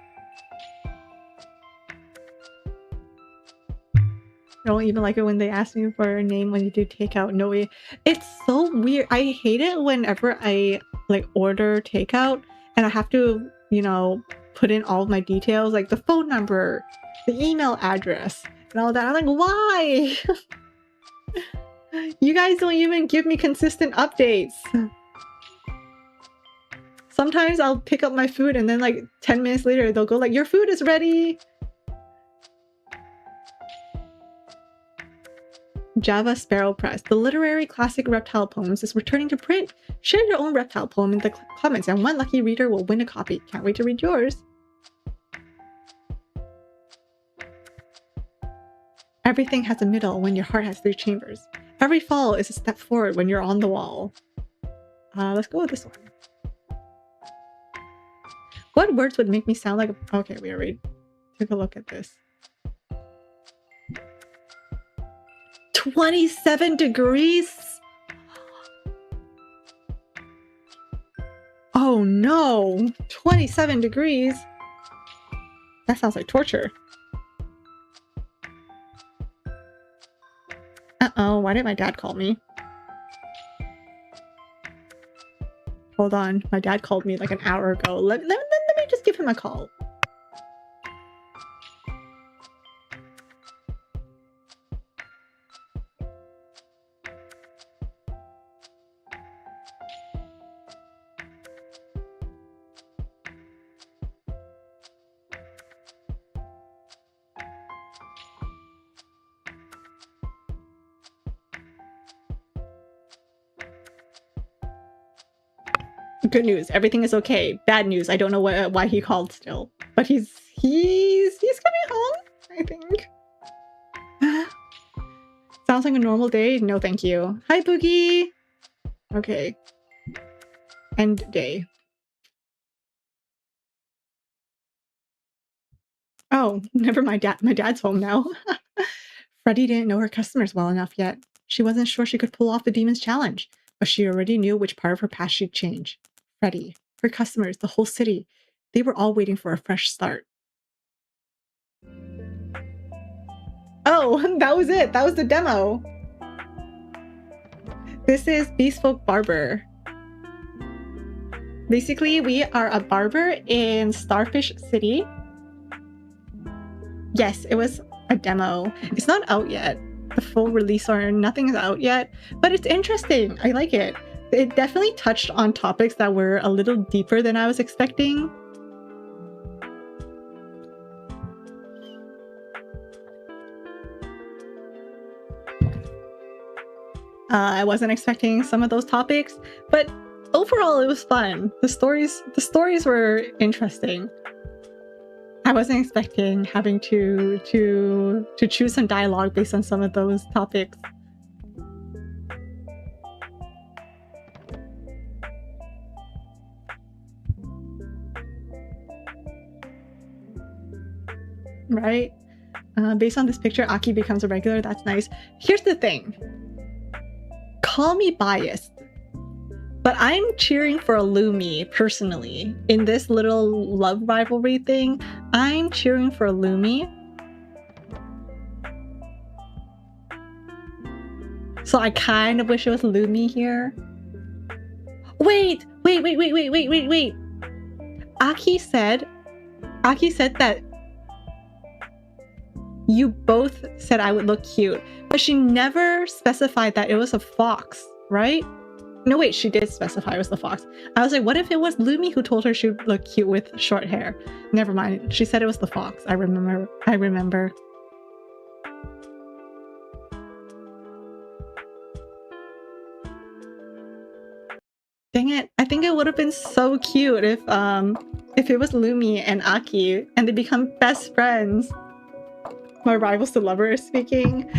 I don't even like it when they ask me for a name when you do takeout. No way. It's so weird. I hate it whenever I like order takeout and I have to, you know, put in all of my details, like the phone number, the email address, and all that. I'm like, why? You guys don't even give me consistent updates. Sometimes I'll pick up my food and then like 10 minutes later they'll go like, your food is ready. Java Sparrow Press. The literary classic reptile poems is returning to print. Share your own reptile poem in the comments and one lucky reader will win a copy. Can't wait to read yours. Everything has a middle when your heart has 3 chambers. Every fall is a step forward when you're on the wall. Let's go with this one. What words would make me sound like a... Okay, we already took a look at this. 27 degrees? Oh no! 27 degrees? That sounds like torture. Uh-oh, why did my dad call me? Hold on, my dad called me like an hour ago. Let me just give him a call. Good news, everything is okay. Bad news, I don't know why he called still. But he's coming home, I think. Sounds like a normal day? No, thank you. Hi, Boogie! Okay. End day. Oh, never mind. My dad's home now. Freddie didn't know her customers well enough yet. She wasn't sure she could pull off the Demon's Challenge, but she already knew which part of her past she'd change. Freddie, her customers, the whole city. They were all waiting for a fresh start. Oh, that was it. That was the demo. This is Beastfolk Barber. Basically, we are a barber in Starfish City. Yes, it was a demo. It's not out yet. The full release or nothing is out yet, but it's interesting. I like it. It definitely touched on topics that were a little deeper than I was expecting. I wasn't expecting some of those topics, but overall it was fun. The stories were interesting. I wasn't expecting having to choose some dialogue based on some of those topics. Right? Based on this picture, Aki becomes a regular. That's nice. Here's the thing. Call me biased, but I'm cheering for Lumi personally. In this little love rivalry thing, I'm cheering for Lumi. So I kind of wish it was Lumi here. Wait. Aki said that you both said I would look cute, but she never specified that it was a fox, right? No, wait, she did specify it was the fox. I was like, what if it was Lumi who told her she would look cute with short hair? Never mind. She said it was the fox. I remember. Dang it. I think it would have been so cute if it was Lumi and Aki and they become best friends. My rivals to lovers speaking.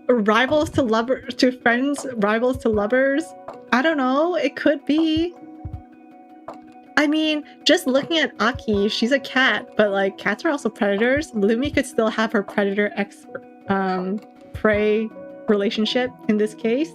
Rivals to lovers to friends, rivals to lovers. I don't know, it could be. I mean, just looking at Aki, she's a cat, but like cats are also predators. Lumi could still have her predator prey relationship in this case.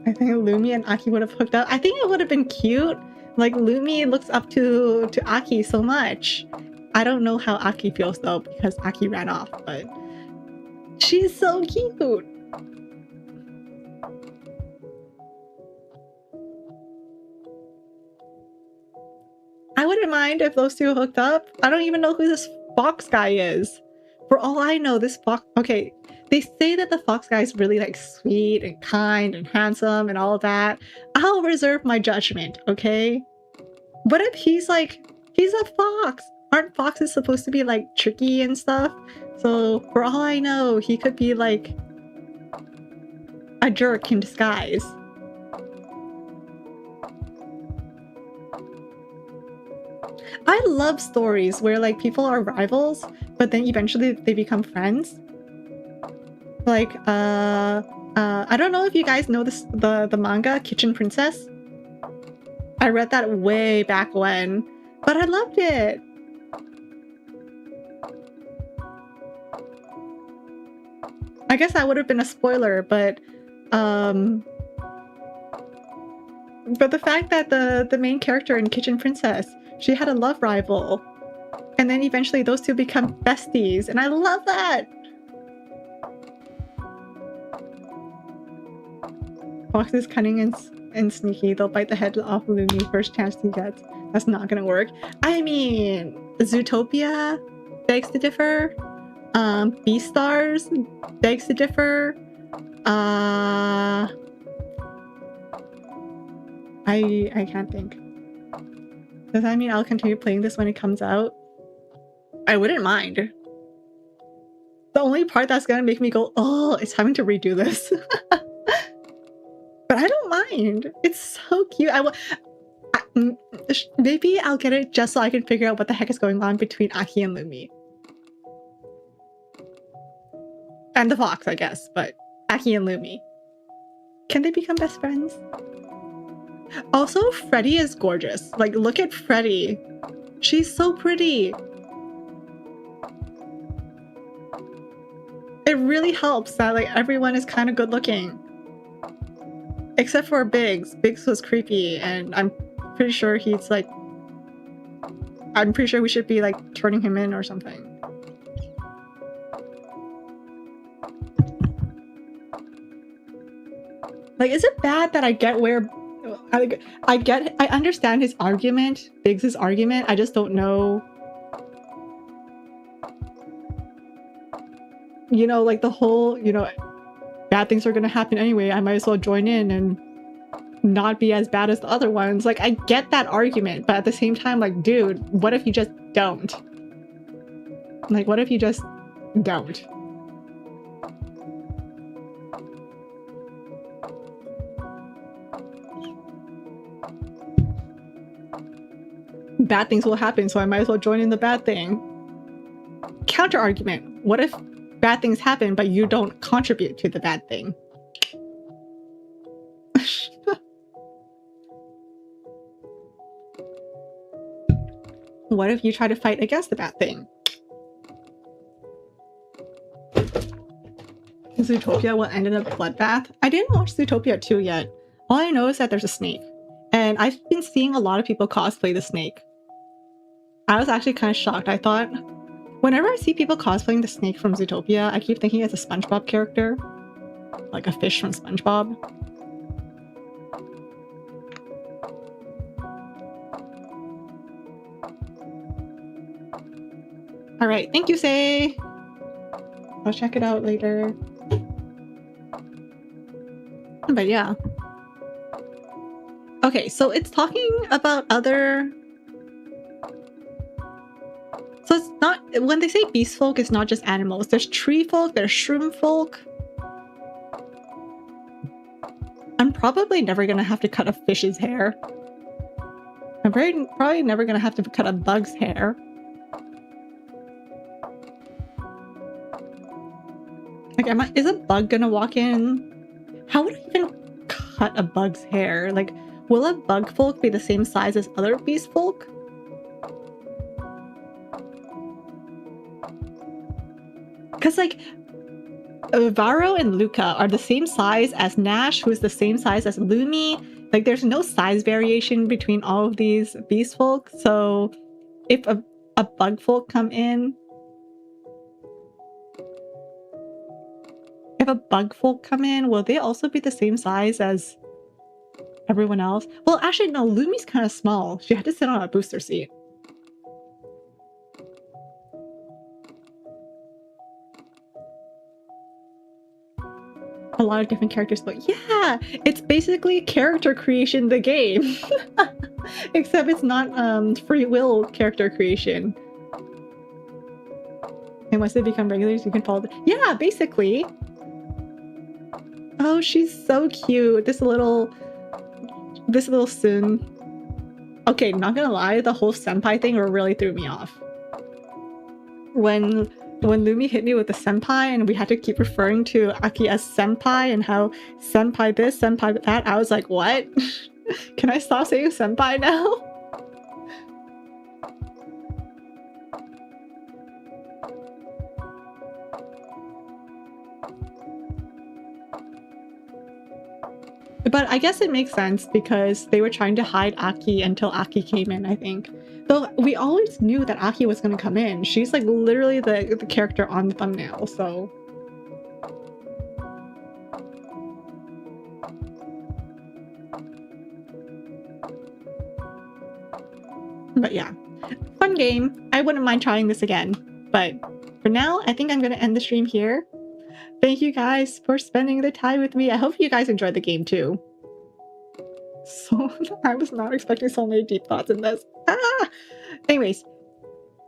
I think Lumi and Aki would have hooked up. I think it would have been cute. Like, Lumi looks up to Aki so much. I don't know how Aki feels though, because Aki ran off, but she's so cute. I wouldn't mind if those two hooked up. I don't even know who this fox guy is. For all I know, this fox... Okay, they say that the fox guy is really like sweet and kind and handsome and all that. I'll reserve my judgment, okay? What if he's like... He's a fox! Aren't foxes supposed to be like tricky and stuff? So for all I know, he could be like a jerk in disguise. I love stories where like people are rivals, but then eventually they become friends. Like, I don't know if you guys know this, the manga Kitchen Princess. I read that way back when, but I loved it. I guess that would have been a spoiler, but the fact that the main character in Kitchen Princess, she had a love rival, and then eventually those two become besties, and I love that. Fox is cunning and sneaky. They'll bite the head off Lumi first chance he gets. That's not gonna work. I mean, Zootopia begs to differ. Beastars begs to differ. I can't think. Does that mean I'll continue playing this when it comes out? I wouldn't mind. The only part that's gonna make me go, oh, it's having to redo this. But I don't mind. It's so cute. Maybe I'll get it just so I can figure out what the heck is going on between Aki and Lumi. And the fox, I guess, but Aki and Lumi. Can they become best friends? Also, Freddie is gorgeous. Like, look at Freddie. She's so pretty. It really helps that like everyone is kind of good looking. Except for Biggs. Biggs was creepy, and I'm pretty sure he's like... I'm pretty sure we should be like turning him in or something. Like, is it bad that I get where I understand his argument, Biggs's argument. I just don't know. You know, like the whole, you know, bad things are gonna happen anyway. I might as well join in and not be as bad as the other ones. Like, I get that argument, but at the same time, like, dude, what if you just don't? Like, what if you just don't? Bad things will happen, so I might as well join in the bad thing. Counter argument. What if bad things happen, but you don't contribute to the bad thing? What if you try to fight against the bad thing? Zootopia will end in a bloodbath. I didn't watch Zootopia 2 yet. All I know is that there's a snake. And I've been seeing a lot of people cosplay the snake. I was actually kind of shocked. I thought, whenever I see people cosplaying the snake from Zootopia, I keep thinking it's a SpongeBob character. Like a fish from SpongeBob. Alright, thank you, Say! I'll check it out later. But yeah. Okay, so it's talking about other... So it's not... When they say beast folk, it's not just animals. There's tree folk, there's shroom folk. I'm probably never gonna have to cut a fish's hair. I'm probably never gonna have to cut a bug's hair. Like, is a bug gonna walk in? How would I even cut a bug's hair? Like, will a bug folk be the same size as other beast folk? Because, like, Varo and Luca are the same size as Nash, who is the same size as Lumi. Like, there's no size variation between all of these beast folk. So, if a bug folk come in... If a bug folk come in, will they also be the same size as everyone else? Well, actually, no, Lumi's kind of small. She had to sit on a booster seat. A lot of different characters, but yeah, it's basically character creation the game. Except it's not free will character creation. And once they become regulars, you can follow them. Yeah, basically. Oh, she's so cute. This little Sun. Okay, not gonna lie, the whole senpai thing really threw me off. When Lumi hit me with the senpai and we had to keep referring to Aki as senpai and how senpai this, senpai that, I was like, what? Can I stop saying senpai now? But I guess it makes sense because they were trying to hide Aki until Aki came in, I think. Though we always knew that Aki was going to come in. She's like literally the character on the thumbnail, so... But yeah, fun game. I wouldn't mind trying this again. But for now, I think I'm going to end the stream here. Thank you guys for spending the time with me. I hope you guys enjoyed the game too. So, I was not expecting so many deep thoughts in this. Anyways,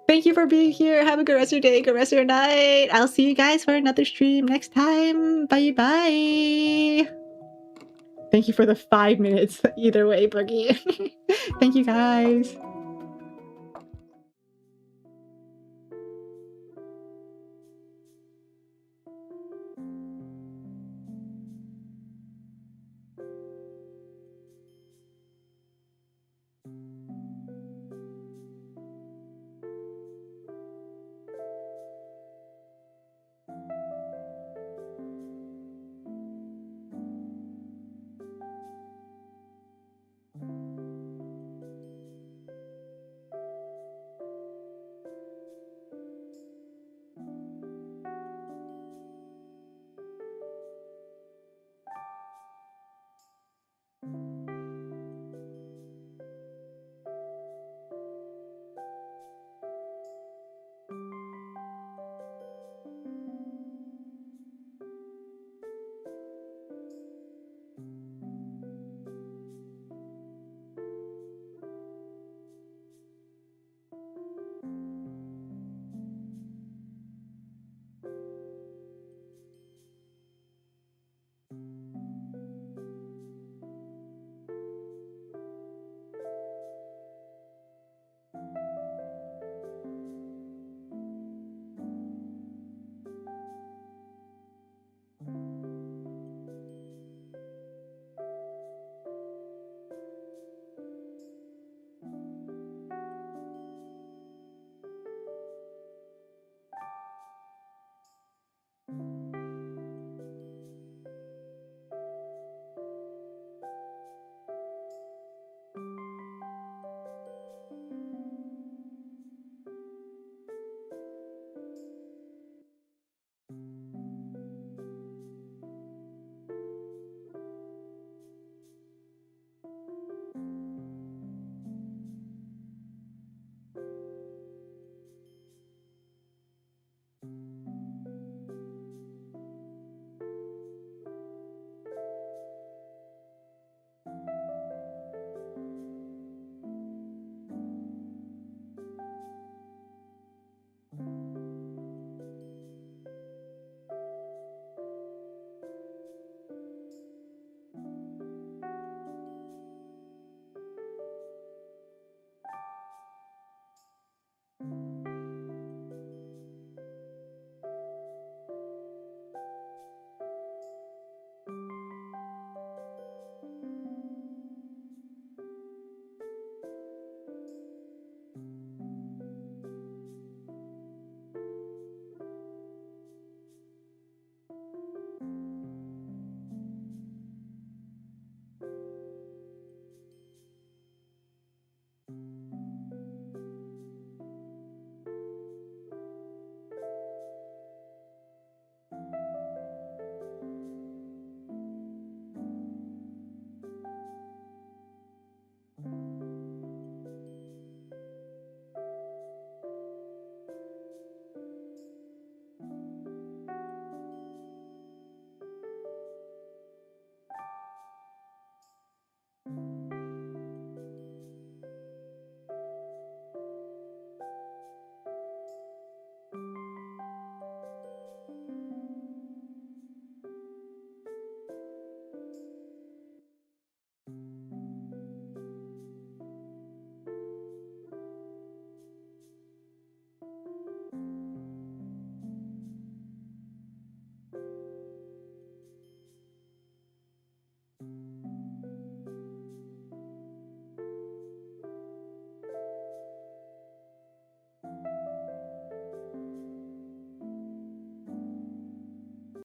thank you for being here. Have a good rest of your day, good rest of your night. I'll see you guys for another stream next time. Bye bye. Thank you for the 5 minutes either way, Boogie. Thank you guys.